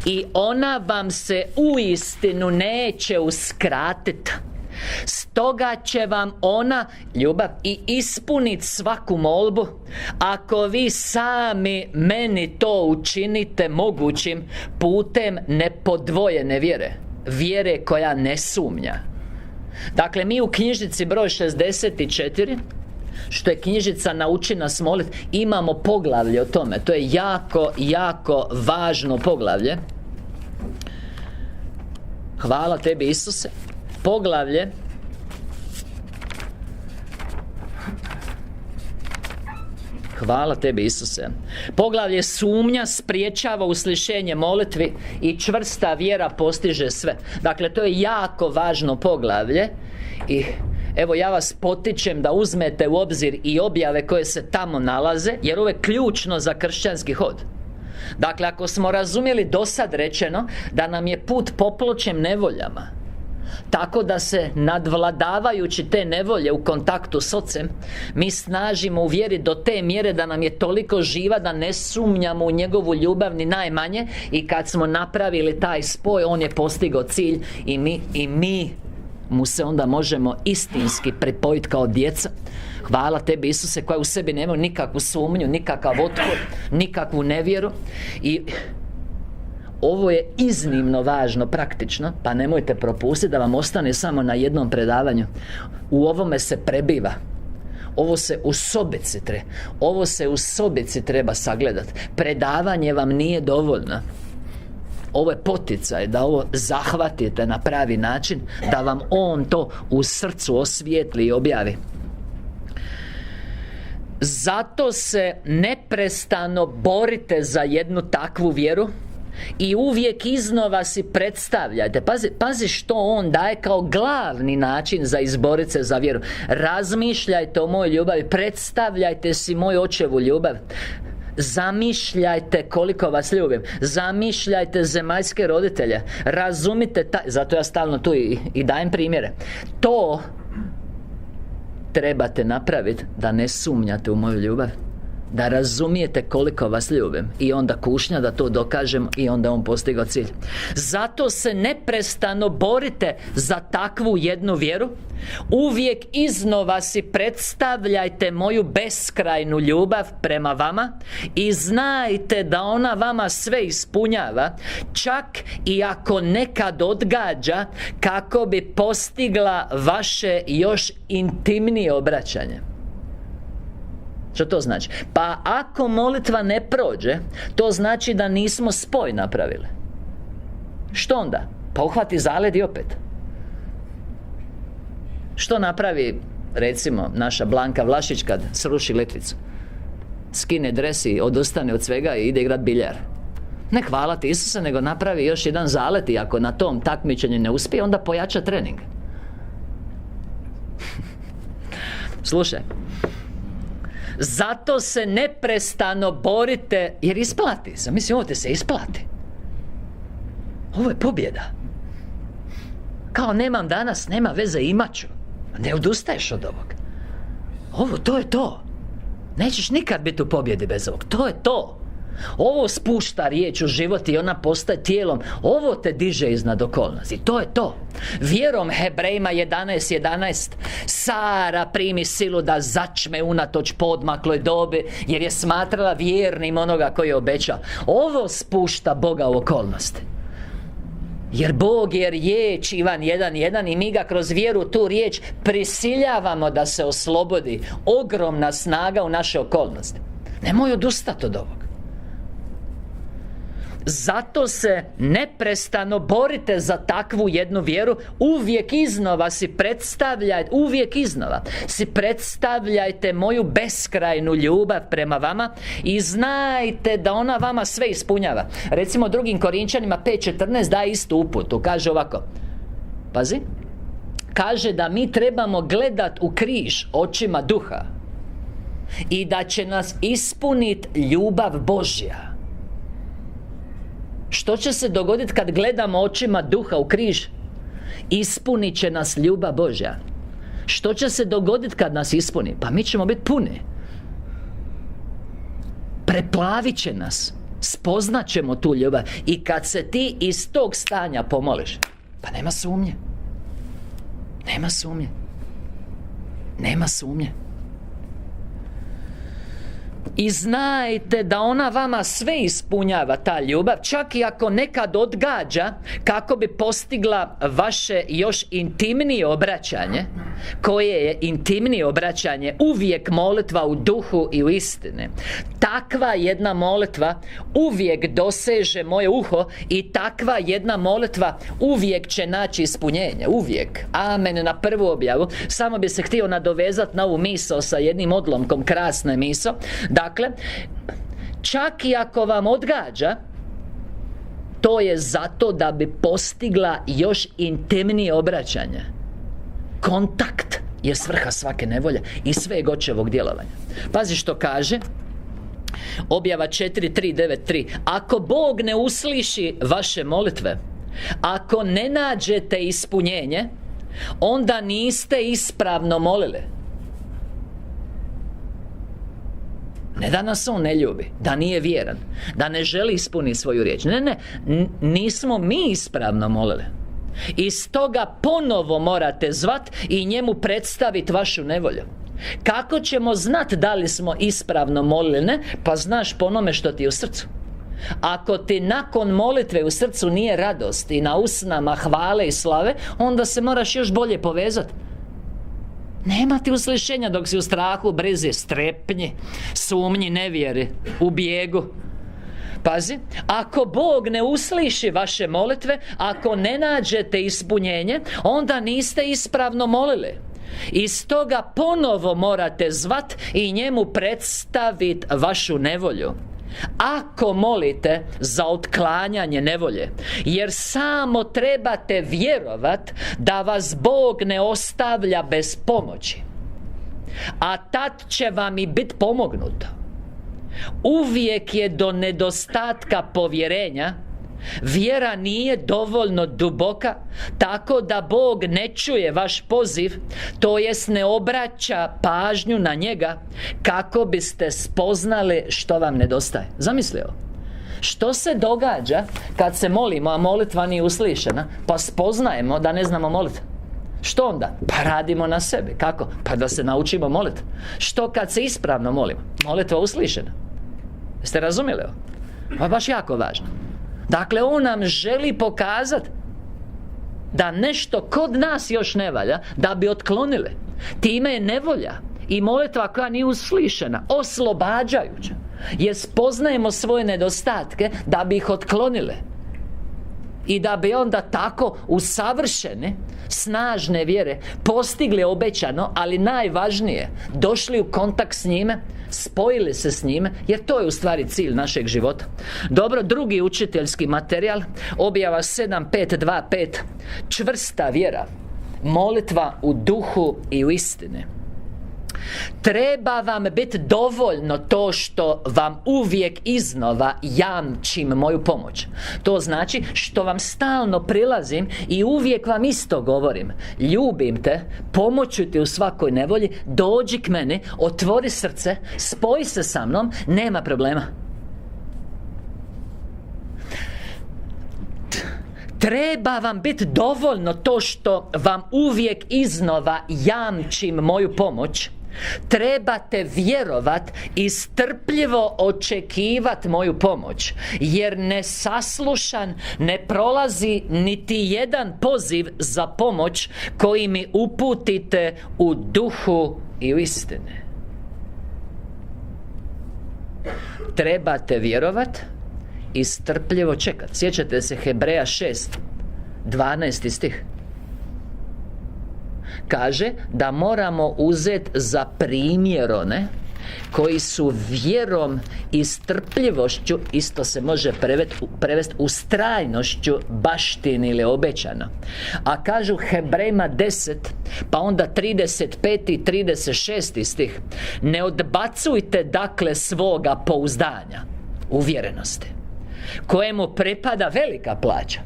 Speaker 1: I ona vam se uistinu neće uskratiti. Stoga će vam ona, ljubav, i ispuniti svaku molbu, ako vi sami meni to učinite mogućim putem nepodvojene vjere. Vjere koja ne sumnja. Dakle, mi u knjižici broj 64, što je knjižica Nauči nas molit, imamo poglavlje o tome. To je jako, jako važno poglavlje. Hvala tebi, Isuse. Poglavlje Hvala tebi, Isuse. Poglavlje sumnja spriječava uslišenje molitvi i čvrsta vjera postiže sve. Dakle, to je jako važno poglavlje. I evo, ja vas potičem da uzmete u obzir i objave koje se tamo nalaze, jer ovo je ključno za kršćanski hod. Dakle, ako smo razumjeli dosad rečeno da nam je put popločen nevoljama, tako da se nadvladavajući te nevolje u kontaktu s Ocem, mi snažimo u vjeri do te mjere da nam je toliko živa da ne sumnjamo u njegovu ljubav ni najmanje. I kad smo napravili taj spoj, on je postigao cilj i mi mu se onda možemo istinski pripojiti kao djeca. Hvala tebi, Isuse, koja u sebi nema nikakvu sumnju, nikakav otpor, nikakvu nevjeru. I ovo je iznimno važno, praktično, pa nemojte propustiti da vam ostane samo na jednom predavanju. U ovome se prebiva. Ovo se u sobici treba sagledati. Predavanje vam nije dovoljno. Ovo je poticaj da ovo zahvatite na pravi način, da vam On to u srcu osvijetli i objavi. Zato se neprestano borite za jednu takvu vjeru i uvijek iznova si predstavljajte. Pazi što On daje kao glavni način za izboriti se za vjeru. Razmišljajte o mojoj ljubavi, predstavljajte si moju očevu ljubav. Zamišljajte koliko vas ljubim. Zamišljajte zemaljske roditelje. Razumite zato ja stalno tu i dajem primjere. To trebate napraviti da ne sumnjate u moju ljubav, da razumijete koliko vas ljubim, i onda kušnja da to dokažem, i onda On postigao cilj. Zato se neprestano borite za takvu jednu vjeru. Uvijek iznova si predstavljajte moju beskrajnu ljubav prema vama i znajte da ona vama sve ispunjava, čak i ako nekad odgađa, kako bi postigla vaše još intimnije obraćanje. Što to znači? Pa ako molitva ne prođe, to znači da nismo spoj napravili. Što onda? Pa uhvati zaled i opet. Što napravi, recimo, naša Blanka Vlašić kad sruši letvicu? Skine dres i odustane od svega i ide igrat biljar. Ne hvala ti Isuse, nego napravi još jedan zalet, i ako na tom takmičenju ne uspije, onda pojača trening. Slušaj, zato se neprestano borite, jer isplati se. Mislim, ovo te se isplati. Ovo je pobjeda. Kao nemam danas, nema veze, imat ću. Ne odustaješ od ovog. To je to. Nećeš nikad biti u pobjedi bez ovog. To je to. Ovo spušta riječ u život i ona postaje tijelom. Ovo te diže iznad okolnosti. To je to. Vjerom, Hebrejima 11:11, Sara primi silu da začme unatoč podmakloj dobi, jer je smatrala vjernim onoga koji je obećao. Ovo spušta Boga u okolnosti. Jer Bog je riječ, Ivan 1:1, i mi ga kroz vjeru tu riječ prisiljavamo da se oslobodi. Ogromna snaga u naše okolnosti. Nemoj odustati od ovog. Zato se neprestano borite za takvu jednu vjeru. Uvijek iznova si predstavljajte moju beskrajnu ljubav prema vama i znajte da ona vama sve ispunjava. Recimo 2. Korinčanima 5:14 daje istu uputu. Kaže ovako, pazi, kaže da mi trebamo gledat u križ očima duha i da će nas ispuniti ljubav Božja. Što će se dogoditi kad gledamo očima duha u križ? Ispunit će nas ljubav Božja. Što će se dogoditi kad nas ispuni? Pa mi ćemo biti puni. Preplavit će nas. Spoznat ćemo tu ljubav. I kad se ti iz tog stanja pomoliš, pa nema sumnje. Nema sumnje. Nema sumnje. I znajte da ona vama sve ispunjava, ta ljubav, čak i ako nekad odgađa, kako bi postigla vaše još intimnije obraćanje. Koje je intimnije obraćanje? Uvijek molitva u duhu i u istini. Takva jedna molitva uvijek doseže moje uho i takva jedna molitva uvijek će naći ispunjenje. Uvijek. Amen na prvu objavu. Samo bi se htio nadovezati na ovu misao sa jednim odlomkom krasne misao. Dakle, čak i ako vam odgađa, to je zato da bi postigla još intimnije obraćanje. Kontakt je svrha svake nevolje i sveg očevog djelovanja. Pazi što kaže Objava 4:3-9:3. Ako Bog ne usliši vaše molitve, ako ne nađete ispunjenje, onda niste ispravno molili. Ne da nas On ne ljubi, da nije vjeran, da ne želi ispuniti svoju riječ. Ne, nismo mi ispravno molili. I stoga ponovo morate zvat i njemu predstaviti vašu nevolju. Kako ćemo znati da li smo ispravno molili? Ne, pa znaš po onome što ti je u srcu. Ako ti nakon molitve u srcu nije radost i na usnama hvale i slave, onda se moraš još bolje povezati. Nema ti uslišenja dok si u strahu, brizi, strepnji, sumnji, nevjeri, u bijegu. Pazi, ako Bog ne usliši vaše molitve, ako ne nađete ispunjenje, onda niste ispravno molili. I stoga ponovo morate zvat i njemu predstaviti vašu nevolju. Ako molite za otklanjanje nevolje, jer samo trebate vjerovat da vas Bog ne ostavlja bez pomoći, a tad će vam i biti pomognuto. Uvijek je do nedostatka povjerenja. Vjera nije dovoljno duboka, tako da Bog ne čuje vaš poziv, to jest ne obraća pažnju na njega, kako biste spoznali što vam nedostaje. Zamislio? Što se događa kad se molimo, a molitva nije uslišena, pa spoznajemo da ne znamo moliti? Što onda? Pa radimo na sebi. Kako? Pa da se naučimo moliti. Što kad se ispravno molimo? Molitva uslišena. Jeste razumjeli ovo? Pa baš jako važno. Dakle, on nam želi pokazati da nešto kod nas još ne valja, da bi otklonili. Time je nevolja i molitva koja nije uslišena oslobađajuća, jer spoznajemo svoje nedostatke da bi ih otklonile i da bi onda tako usavršene, snažne vjere postigli obećano, ali najvažnije, došli u kontakt s njime, spojili se s njime, jer to je u stvari cilj našeg života. Dobro, drugi učiteljski materijal, objava 7.5.2.5. Čvrsta vjera, molitva u duhu i u istini. Treba vam biti dovoljno to što vam uvijek iznova jamčim moju pomoć. To znači što vam stalno prilazim i uvijek vam isto govorim: ljubim te, pomoću ti u svakoj nevolji, dođi k meni, otvori srce, spoji se sa mnom, nema problema. Treba vam biti dovoljno to što vam uvijek iznova jamčim moju pomoć. Trebate vjerovat i strpljivo očekivat moju pomoć, jer nesaslušan ne prolazi niti jedan poziv za pomoć koji mi uputite u duhu i u istini. Trebate vjerovat i strpljivo čekat. Sjećate se Hebreja 6.12. stih. Kaže da moramo uzeti za primjer one koji su vjerom i strpljivošću, isto se može prevesti ustrajnošću, baštinili obećano. A kažu Hebrejima 10, pa onda 35. i 36. stih: ne odbacujte dakle svoga pouzdanja, uvjerenosti, kojemu pripada velika plaća.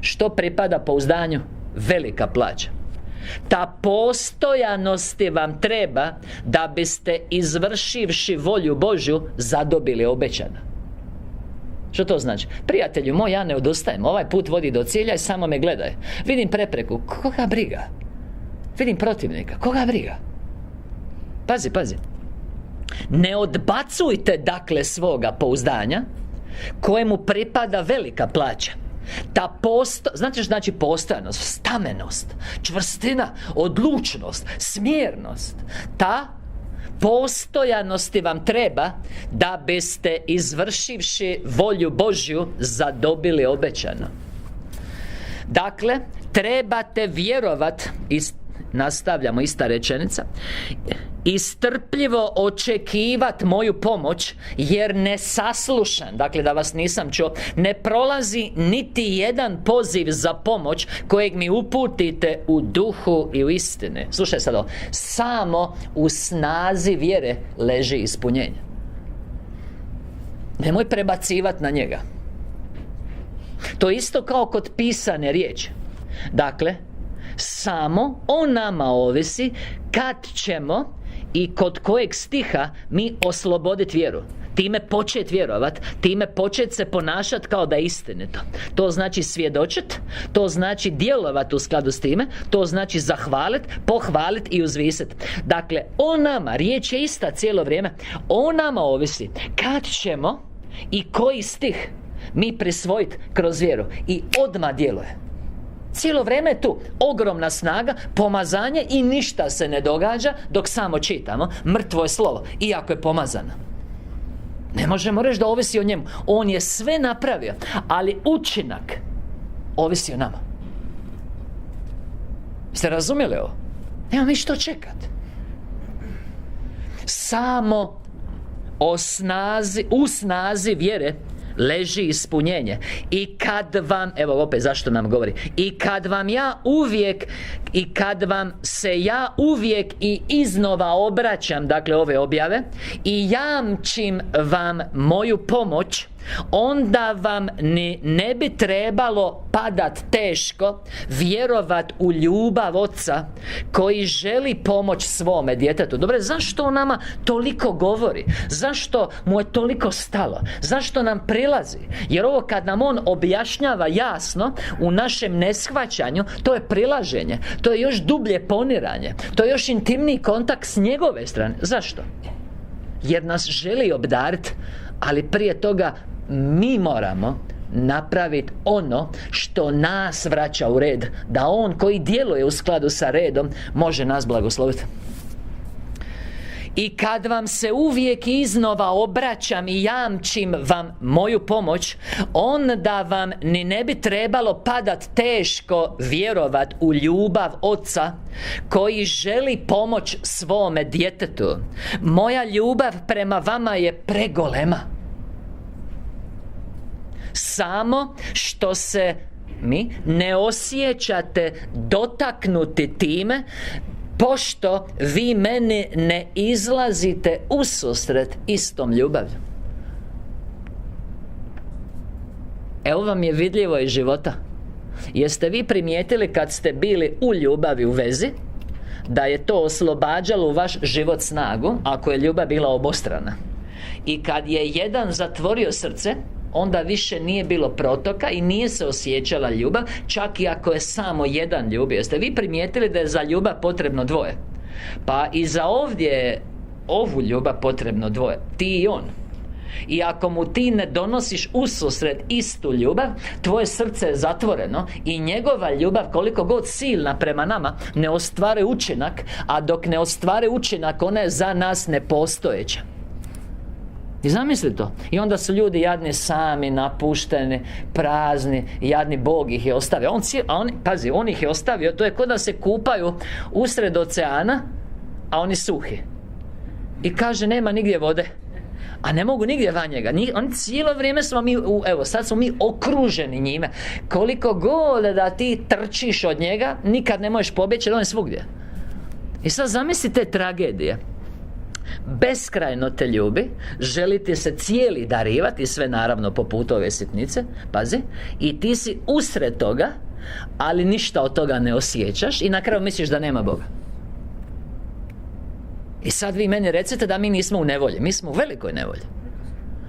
Speaker 1: Što pripada pouzdanju? Velika plaća. Ta postojanosti vam treba da biste, izvršivši volju Božju, zadobili obećano. Što to znači? Prijatelju moj, ja ne odustajem. Ovaj put vodi do cilja i samo me gledaj. Vidim prepreku, koga briga? Vidim protivnika, koga briga? Pazi. Ne odbacujte dakle svoga pouzdanja, kojemu pripada velika plaća. Znate što znači postojanost? Stamenost, čvrstina, odlučnost, smjernost. Ta postojanosti vam treba da biste, izvršivši volju Božju, zadobili obećano. Dakle, trebate vjerovat, nastavljamo, ista rečenica, i strpljivo očekivat moju pomoć, jer nesaslušan, dakle da vas nisam čuo, ne prolazi niti jedan poziv za pomoć kojeg mi uputite u duhu i u istini. Slušaj sad ovo, samo u snazi vjere leži ispunjenje. Nemoj prebacivat na njega. To je isto kao kod pisane riječi. Dakle, samo o nama ovisi kad ćemo i kod kojeg stiha mi osloboditi vjeru. Time početi vjerovat, time početi se ponašati kao da je istinito. To znači svjedočit, to znači djelovati u skladu s time, to znači zahvaliti, pohvaliti i uzvisiti. Dakle, o nama, riječ je ista cijelo vrijeme, o nama ovisi kad ćemo i koji stih mi prisvojiti kroz vjeru. I odmah djeluje. Cijelo vrijeme je tu ogromna snaga, pomazanje i ništa se ne događa dok samo čitamo. Mrtvo je slovo, iako je pomazano. Ne možemo reći da ovisi o njemu. On je sve napravio, ali učinak ovisi o nama. Ste razumjeli ovo? Nema mi što čekati. Samo u snazi vjere leži ispunjenje. I kad vam, evo opet zašto nam govori, i kad vam se ja uvijek i iznova obraćam, dakle ove objave, i jamčim vam moju pomoć, onda vam ni ne bi trebalo padat teško vjerovat u ljubav Oca koji želi pomoć svome djetetu. Dobro, zašto on nama toliko govori? Zašto mu je toliko stalo? Zašto nam prilazi? Jer ovo kad nam on objašnjava jasno, u našem neshvaćanju, to je prilaženje, to je još dublje poniranje, to je još intimniji kontakt s njegove strane. Zašto? Jer nas želi obdariti, ali prije toga mi moramo napraviti ono što nas vraća u red, da on koji djeluje u skladu sa redom može nas blagosloviti. I kad vam se uvijek iznova obraćam i jamčim vam moju pomoć, onda vam ni ne bi trebalo padat teško vjerovat u ljubav Oca koji želi pomoć svome djetetu. Moja ljubav prema vama je pregolema. Samo što se mi ne osjećate dotaknuti time, pošto vi meni ne izlazite ususret istom ljubavlju. Evo vam je vidljivo iz života. Jeste vi primijetili kad ste bili u ljubavi, u vezi, da je to oslobađalo u vaš život snagu, ako je ljubav bila obostrana? I kad je jedan zatvorio srce, onda više nije bilo protoka i nije se osjećala ljubav, čak i ako je samo jedan ljubio. Jeste vi primijetili da je za ljubav potrebno dvoje? Pa i za ovdje ovu ljubav potrebno dvoje, ti i on. I ako mu ti ne donosiš ususret istu ljubav, tvoje srce je zatvoreno i njegova ljubav, koliko god silna prema nama, ne ostvaruje učinak, a dok ne ostvaruje učinak, ona je za nas nepostojeća. I zamisli to. I onda su ljudi jadni, sami, napušteni, prazni, jadni, Bog ih je ostavio. On ih je ostavio. To je kao da se kupaju usred oceana, a oni suhi. I kaže, nema nigdje vode. A ne mogu nigdje van njega. Oni cijelo vrijeme smo mi, evo sad smo mi okruženi njime. Koliko god da ti trčiš od njega, nikad ne možeš pobjeći, jer on je svugdje. I sad zamislite tragedije. Beskrajno te ljubi, želi ti se cijeli darivati, sve naravno po putu ove sitnice, pazi, i ti si usred toga, ali ništa od toga ne osjećaš i na kraju misliš da nema Boga. I sad vi meni recite da mi nismo u nevolji. Mi smo u velikoj nevolji.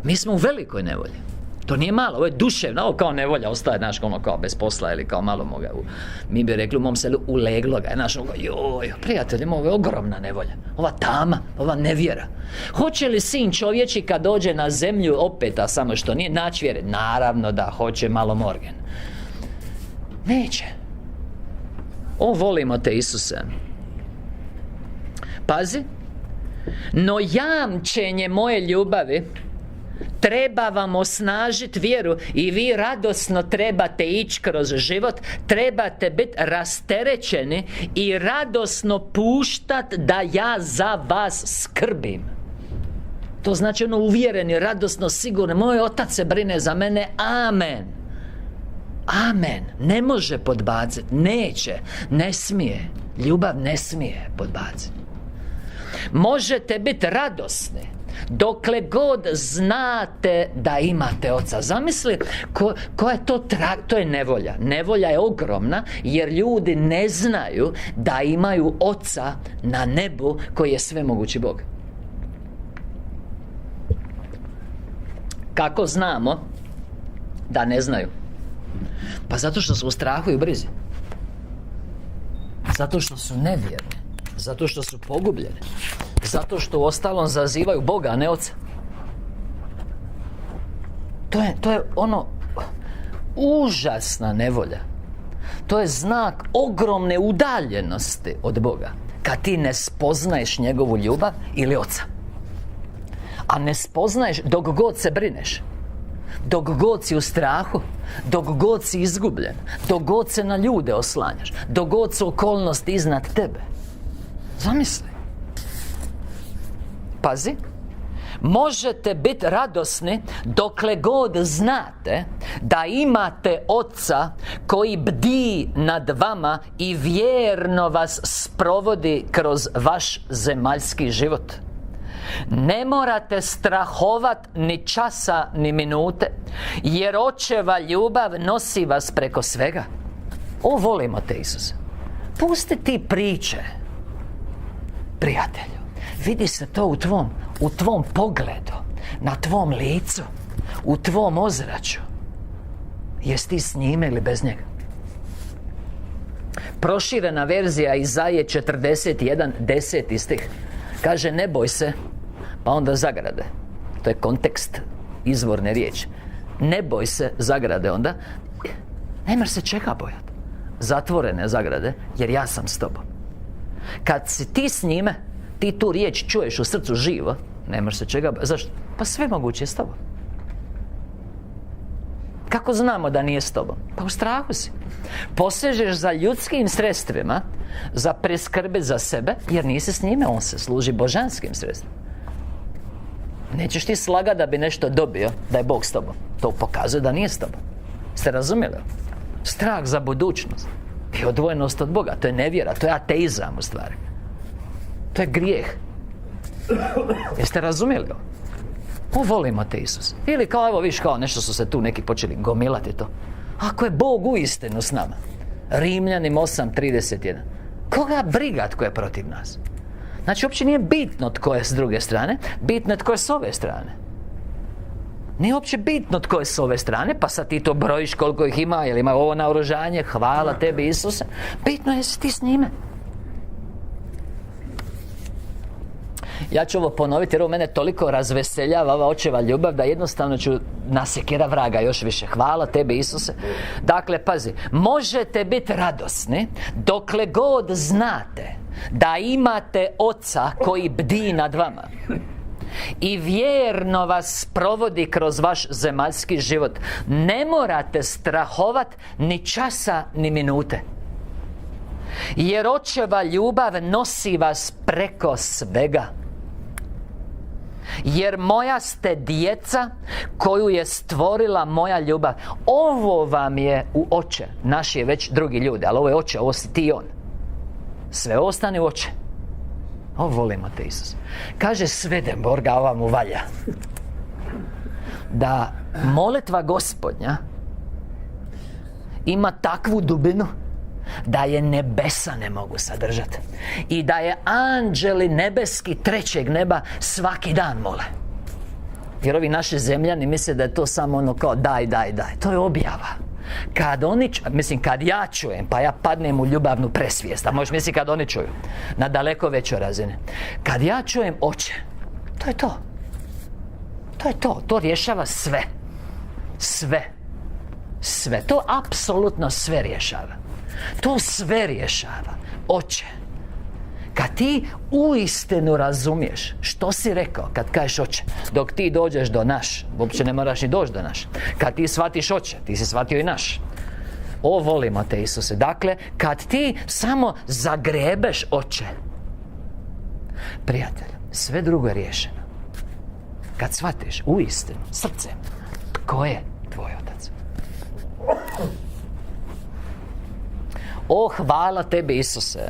Speaker 1: Mi smo u velikoj nevolji. To nije malo, ovo je duševno, ovo kao nevolja ostaje, znaš, ono kao bez posla ili kao malo moga, mi bi rekli u mom selu, uleglo ga, znaš, joj, prijatelji, ovo je ogromna nevolja, ova tama, ova nevjera. Hoće li sin čovječi kad dođe na zemlju opet, a samo što nije, naći vjere? Naravno da hoće, malo morgen. Neće. O, volimo te, Isuse. Pazi, no jamčenje moje ljubavi treba vam osnažiti vjeru i vi radosno trebate ići kroz život, trebate biti rasterećeni i radosno puštati da ja za vas skrbim. To znači ono uvjereni, radosno, sigurno, moj Otac se brine za mene, amen. Amen. Ne može podbaciti, neće, ne smije. Ljubav ne smije podbaciti. Možete biti radosni dokle god znate da imate Oca. Zamisli koja je to je nevolja. Nevolja je ogromna jer ljudi ne znaju da imaju Oca na nebu koji je svemogući Bog. Kako znamo da ne znaju? Pa zato što su u strahu i brizi. Zato što su nevjerni. Zato što su pogubljeni. Zato što u ostalom zazivaju Boga, a ne Oca. To je ono užasna nevolja. To je znak ogromne udaljenosti od Boga, kad ti ne spoznaješ njegovu ljubav ili Oca. A ne spoznaješ dok god se brineš, dok god si u strahu, dok god si izgubljen, dok god se na ljude oslanjaš, dok god su okolnosti iznad tebe. Zamisli. Pazi. Možete biti radosni dokle god znate da imate Oca koji bdi nad vama i vjerno vas sprovodi kroz vaš zemaljski život. Ne morate strahovat ni časa ni minute, jer Očeva ljubav nosi vas preko svega. O, volimo te, Isuse. Pusti ti priče, prijatelju. Vidi se to u tvom pogledu, na tvom licu, u tvom ozračju. Jesi ti s njime ili bez njega? Proširena verzija Izaije 41, 10. stih kaže: ne boj se, pa onda zagrade. To je kontekst izvorne riječi. Ne boj se, zagrade onda. Nemaš se čega bojati. Zatvorene zagrade, jer ja sam s tobom. Kad si ti s njime, ti tu riječ čuješ u srcu živo, nemaš se čega bojati. Zašto? Pa sve moguće je s tobom. Kako znamo da nije s tobom? Pa u strahu si. Posežeš za ljudskim sredstvima za preskrbit za sebe, jer nisi s njime, on se služi božanskim sredstvima. Nećeš ti slagati da bi nešto dobio, da je Bog s tobom. To pokazuje da nije s tobom. Ste razumjeli? Strah za budućnost i odvojenost od Boga, to je nevjera, to je ateizam u stvari. To je grijeh. Jeste razumjeli? O, volimo te, Isus. Ili kao, evo viš, kao nešto su se tu neki počeli gomilati to. Ako je Bog uistinu s nama. Rimljanim 8:31. Koga briga tko je protiv nas? Znači, uopće nije bitno tko je s druge strane, bitno je tko je s ove strane. Nije uopće bitno tko je s ove strane, pa sad ti to brojiš koliko ih ima, jel ima ovo naoružanje, hvala tebi, Isuse. Bitno je jesi ti s njime. Ja ću ovo ponoviti jer ovo mene toliko razveseljava, ova Očeva ljubav, da jednostavno ću nasekira vraga još više. Hvala tebi, Isuse. Dakle, pazi, možete biti radosni dokle god znate da imate Oca koji bdi nad vama i vjerno vas provodi kroz vaš zemaljski život. Ne morate strahovat ni časa ni minute, jer Očeva ljubav nosi vas preko svega. Jer moja ste djeca koju je stvorila moja ljubav. Ovo vam je u Oče. Naš je već drugi ljudi, ali ovo je Oče, ovo si ti i on. Sve ostane u Oče. O, volimo te, Isus. Kaže Swedenborg, ova mu valja, da molitva Gospodnja ima takvu dubinu da je nebesa ne mogu sadržati i da je anđeli nebeski trećeg neba svaki dan mole. Jer ovi naši zemljani misle da je to samo ono kao daj. To je objava. Kad oni, kad ja čujem, pa ja padnem u ljubavnu presvijest, a možeš misliti kad oni čuju na daleko većoj razini. Kad ja čujem Oče, to je to. To je to. To rješava sve. Sve. To apsolutno sve rješava. To sve rješava Oče. Kad ti uistinu razumiješ što si rekao kad kažeš Oče, dok ti dođeš do naš, uopće ne moraš ni doći do naš. Kad ti shvatiš Oče, ti si shvatio i naš. O, volimo te, Isuse. Dakle, kad ti samo zagrebeš Oče, prijatelj, sve drugo je riješeno. Kad shvatiš uistinu srcem tko je tvoj Otac. O, hvala tebi, Isuse.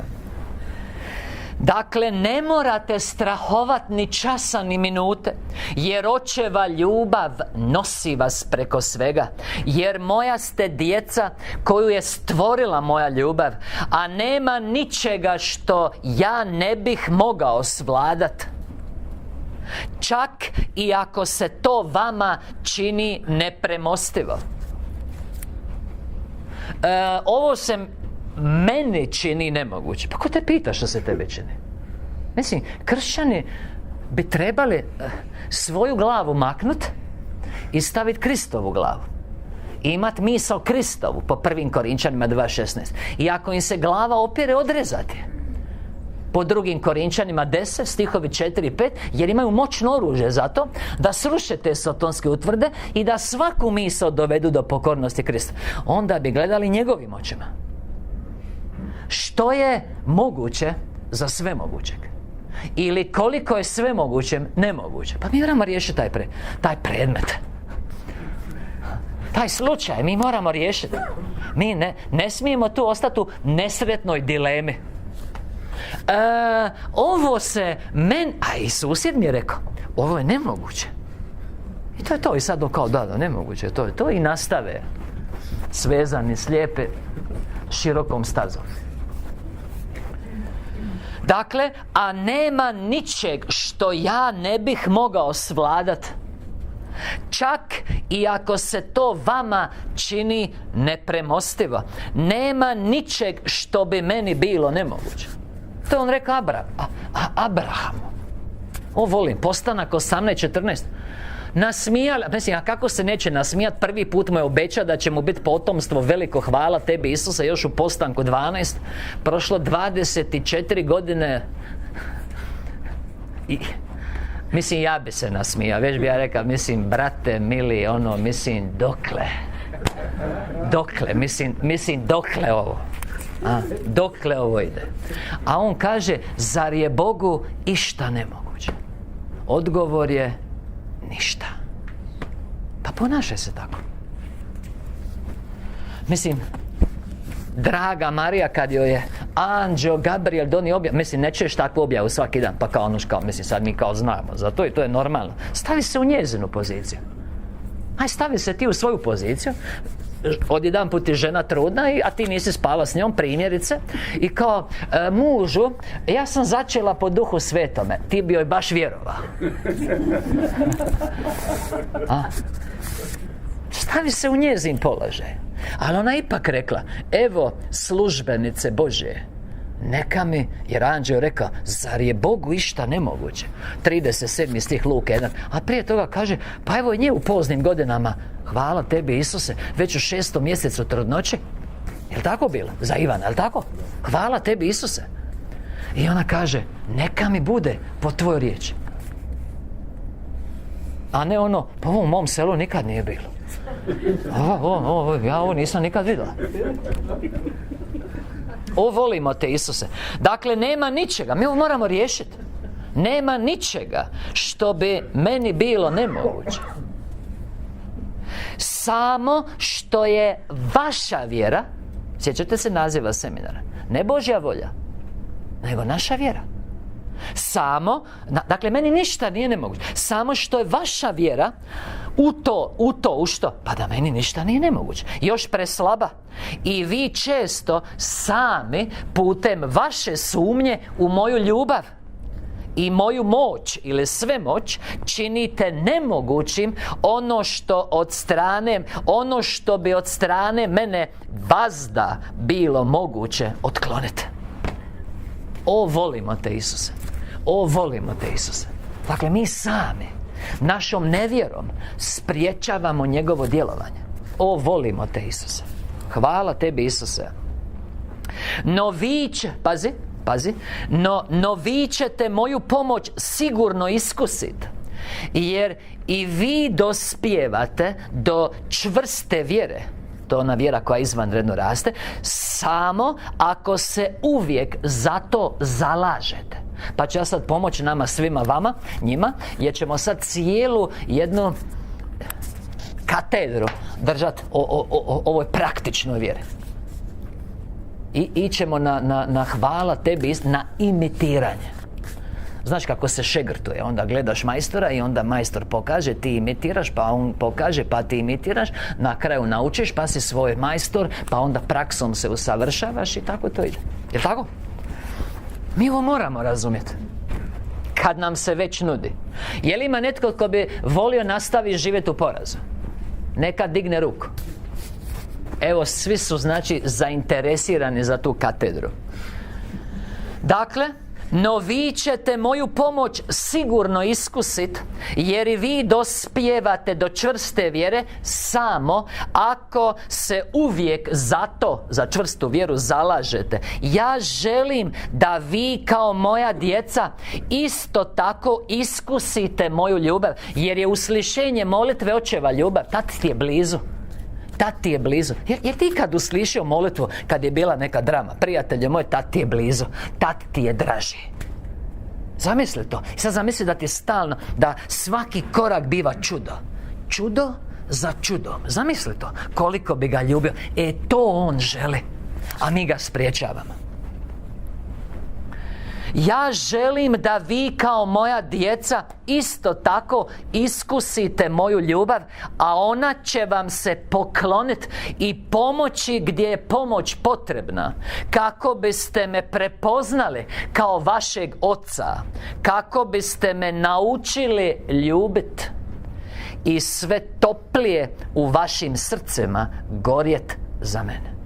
Speaker 1: Dakle, ne morate strahovat ni časa ni minute, jer Očeva ljubav nosi vas preko svega. Jer moja ste djeca koju je stvorila moja ljubav, a nema ničega što ja ne bih mogao svladat. Čak i ako se to vama čini nepremostivo. Ovo se meni čini nemoguće. Pa ko te pita što se tebe čini? Mislim, kršćani bi trebali svoju glavu maknut i staviti Kristovu glavu imati misao Kristovu po 1. Korinčanima 2.16. I ako im se glava opire, odrezati. Po 2. Korinčanima 10, stihovi 4 i 5, jer imaju moćno oružje za to da sruše te sotonske utvrde i da svaku misao dovedu do pokornosti Krista. Onda bi gledali njegovim očima. Što je moguće za sve mogućeg? Ili koliko je sve moguće nemoguće? Pa mi moramo riješiti taj predmet, taj slučaj. Mi moramo riješiti. Mi ne smijemo tu ostati u nesretnoj dilemi. Ovo se a i susjed mi je rekao, ovo je nemoguće. I to je to. I sad kao da, nemoguće. To je to. I nastave svezani, slijepe, širokom stazom. Dakle, a nema ničeg što ja ne bih mogao svladat. Čak i ako se to vama čini nepremostivo. Nema ničeg što bi meni bilo nemoguće. To je on rekao Abrahamu. Volim, Postanak 18.14. Nasmijala, mislim, a kako se neće nasmijati? Prvi put mu je obećao da će mu biti potomstvo veliko, hvala tebi Isuse, još u Postanku 12. Prošlo 24 godine i mislim, ja bi se nasmijao, već bi ja rekao, mislim, brate mili, mislim, dokle, mislim, dokle ovo? Dokle ovo ide? A on kaže, zar je Bogu išta nemoguće? Odgovor je ništa. Pa ponašaj se tako. Mislim, draga Marija, kad joj je anđeo Gabriel donio objavu, mislim, ne čuješ takvu objavu svaki dan, pa kao mislim, sad mi kao znamo za to i to je normalno. Stavi se u njezinu poziciju. Aj, stavi se ti u svoju poziciju. Odjedanput je žena trudna, a ti nisi spava s njom, primjerice, i kao, mužu, ja sam začela po Duhu Svetome, ti bi joj baš vjerovao. Stavi se u njezin položaj. Ali ona ipak rekla, evo službenice Božje, neka mi, jer anđeo rekao, zar je Bogu išta nemoguće? 37. stih Luke 1. A prije toga kaže, pa evo i nje u poznim godinama, hvala tebi Isuse, već u 6. mjesecu trudnoće. Jel' tako bilo? Za Ivana, jel' tako? Hvala tebi Isuse. I ona kaže, neka mi bude po tvojoj riječi. A ne pa u mom selu nikad nije bilo. Ja ovo nisam nikad vidjela. Volimo te Isuse. Dakle, nema ničega, mi ovo moramo riješiti. Nema ničega što bi meni bilo nemoguće. Samo što je vaša vjera, sjećate se naziva seminara, ne Božja volja, nego naša vjera. Dakle, meni ništa nije nemoguće. Samo što je vaša vjera u što? Pa da meni ništa nije nemoguće. Još preslaba. I vi često sami putem vaše sumnje u moju ljubav i moju moć ili svemoć činite nemogućim ono što bi od strane mene vazda bilo moguće otkloniti. Volimo te Isuse. Volimo te Isuse. Dakle, mi sami našom nevjerom spriječavamo njegovo djelovanje. Volimo te Isuse. Hvala tebi Isuse. No vi ćete moju pomoć sigurno iskusiti, jer i vi dospijevate do čvrste vjere. To je ona vjera koja izvanredno raste, samo ako se uvijek za to zalažete. Pa ću ja sad pomoći nama svima vama, njima, jer ćemo sad cijelu jednu katedru držati o ovoj praktičnoj vjeri. I ićemo na hvala tebi, na imitiranje. Znaš kako se šegrtuje, onda gledaš majstora i onda majstor pokaže, ti imitiraš, pa on pokaže, pa ti imitiraš, na kraju naučiš, pa si svoj majstor, pa onda praksom se usavršavaš i tako to ide. Jel' tako? Mi ovo moramo razumjeti. Kad nam se već nudi. Je li ima netko tko bi volio nastaviti živjeti u porazu? Neka digne ruku. Evo, svi su znači zainteresirani za tu katedru. Dakle, No vi ćete moju pomoć sigurno iskusit, jer i vi dospijevate do čvrste vjere samo ako se uvijek za čvrstu vjeru zalažete. Ja želim da vi kao moja djeca isto tako iskusite moju ljubav, jer je uslišenje molitve očeva ljubav. Tad ti je blizu. Tad ti je blizu. Jer ti kad uslišio molitvu kad je bila neka drama, prijatelje moj, tad ti je blizu, tad ti je draži. Zamisli to. I sad zamisli da ti je stalno, da svaki korak biva čudo. Čudo za čudom. Zamisli to. Koliko bi ga ljubio. To on želi. A mi ga spriječavamo. Ja želim da vi kao moja djeca isto tako iskusite moju ljubav, a ona će vam se pokloniti i pomoći gdje je pomoć potrebna, kako biste me prepoznali kao vašeg oca, kako biste me naučili ljubiti i sve toplije u vašim srcima gorjet za mene.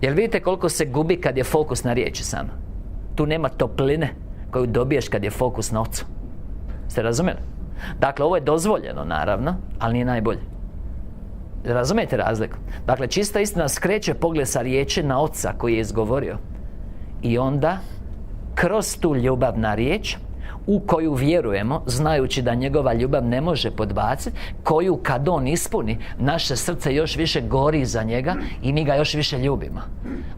Speaker 1: Jel vidite koliko se gubi kad je fokus na riječi samo? Tu nema topline koju dobiješ kad je fokus na Ocu. Ste razumjeli? Dakle, ovo je dozvoljeno, naravno, ali nije najbolje. Razumijete razliku? Dakle, čista istina skreće pogled sa riječi na Oca koji je izgovorio. I onda, kroz tu ljubav na riječ, u koju vjerujemo, znajući da njegova ljubav ne može podbaciti, koju kad on ispuni, naše srce još više gori za njega i mi ga još više ljubimo.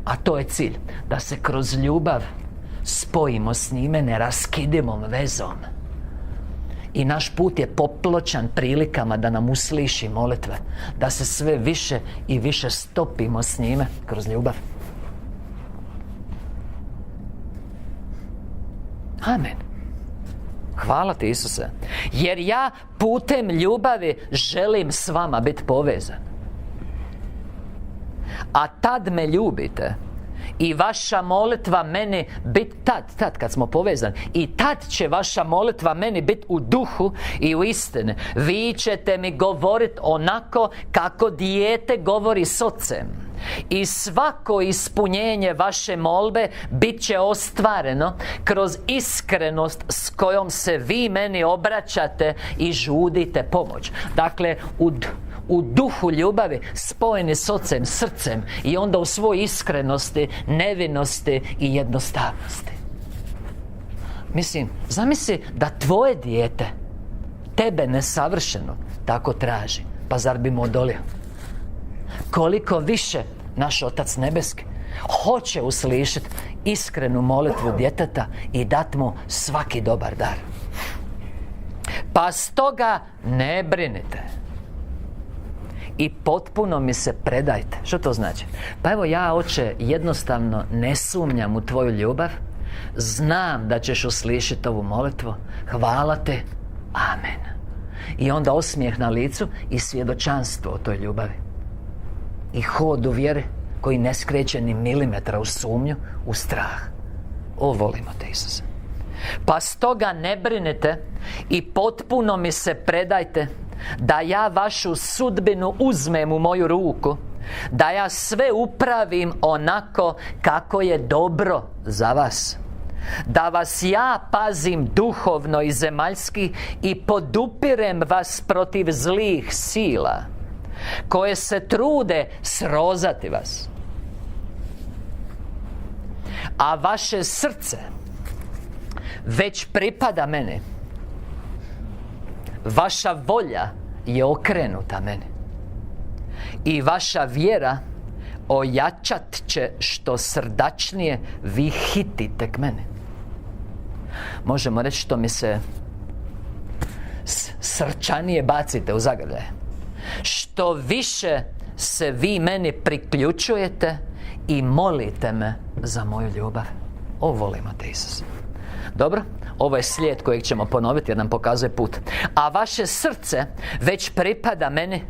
Speaker 1: A to je cilj, da se kroz ljubav spojimo s njime neraskidivom vezom. I naš put je popločan prilikama da nam usliši molitve, da se sve više i više stopimo s njime kroz ljubav. Amen. Hvala ti, Isuse. Jer ja putem ljubavi želim s vama biti povezan. A tad me ljubite i vaša molitva meni biti tad kad smo povezani. I tad će vaša molitva meni biti u duhu i u istini. Vi ćete mi govoriti onako kako dijete govori s ocem. I svako ispunjenje vaše molbe bit će ostvareno kroz iskrenost s kojom se vi meni obraćate i žudite pomoć. Dakle, u duhu ljubavi spojeni s ocem, srcem, i onda u svoj iskrenosti, nevinosti i jednostavnosti. Mislim, zamisli da tvoje dijete tebe nesavršeno tako traži. Pa zar bi mu odolio? Koliko više naš Otac nebeski hoće uslišiti iskrenu molitvu djeteta i dat mu svaki dobar dar. Pa stoga ne brinite i potpuno mi se predajte. Što to znači? Pa evo, ja, Oče, jednostavno ne sumnjam u tvoju ljubav. Znam da ćeš uslišiti ovu molitvu. Hvala te. Amen. I onda osmijeh na licu i svjedočanstvo o toj ljubavi. I hod u vjeri koji ne skreće ni milimetra u sumnju, u strah. O, volimo te, Isuse. Pa stoga ne brinite i potpuno mi se predajte da ja vašu sudbinu uzmem u moju ruku, da ja sve upravim onako kako je dobro za vas, da vas ja pazim duhovno i zemaljski i podupirem vas protiv zlih sila koje se trude srozati vas. A vaše srce već pripada meni. Vaša volja je okrenuta meni. I vaša vjera ojačat će što srdačnije vi hitite k meni. Možemo reći što mi se srčanije bacite u zagrljaje. Što više se vi meni priključujete i molite me za moju ljubav. O, volimo te, Isus. Dobro? Ovo je slijed kojeg ćemo ponoviti jer nam pokazuje put. A vaše srce već pripada meni.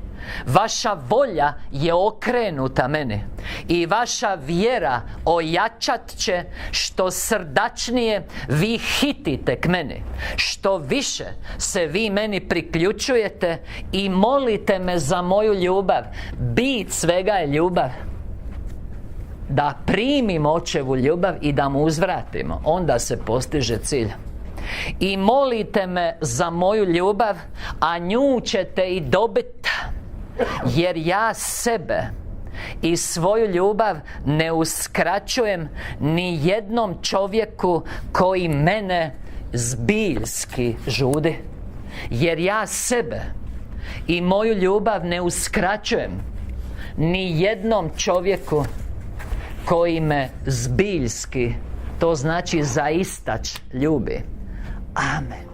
Speaker 1: Vaša volja je okrenuta meni. I vaša vjera ojačat će što srdačnije vi hitite k meni. Što više se vi meni priključujete i molite me za moju ljubav. Bit svega je ljubav. da primimo Očevu ljubav i da mu uzvratimo, onda se postiže cilj. I molite me za moju ljubav, a nju ćete i dobiti, jer ja sebe i svoju ljubav ne uskraćujem ni jednom čovjeku koji mene zbiljski žudi. Jer ja sebe i moju ljubav ne uskraćujem ni jednom čovjeku koji me zbiljski, to znači zaistač, ljubi. Amen.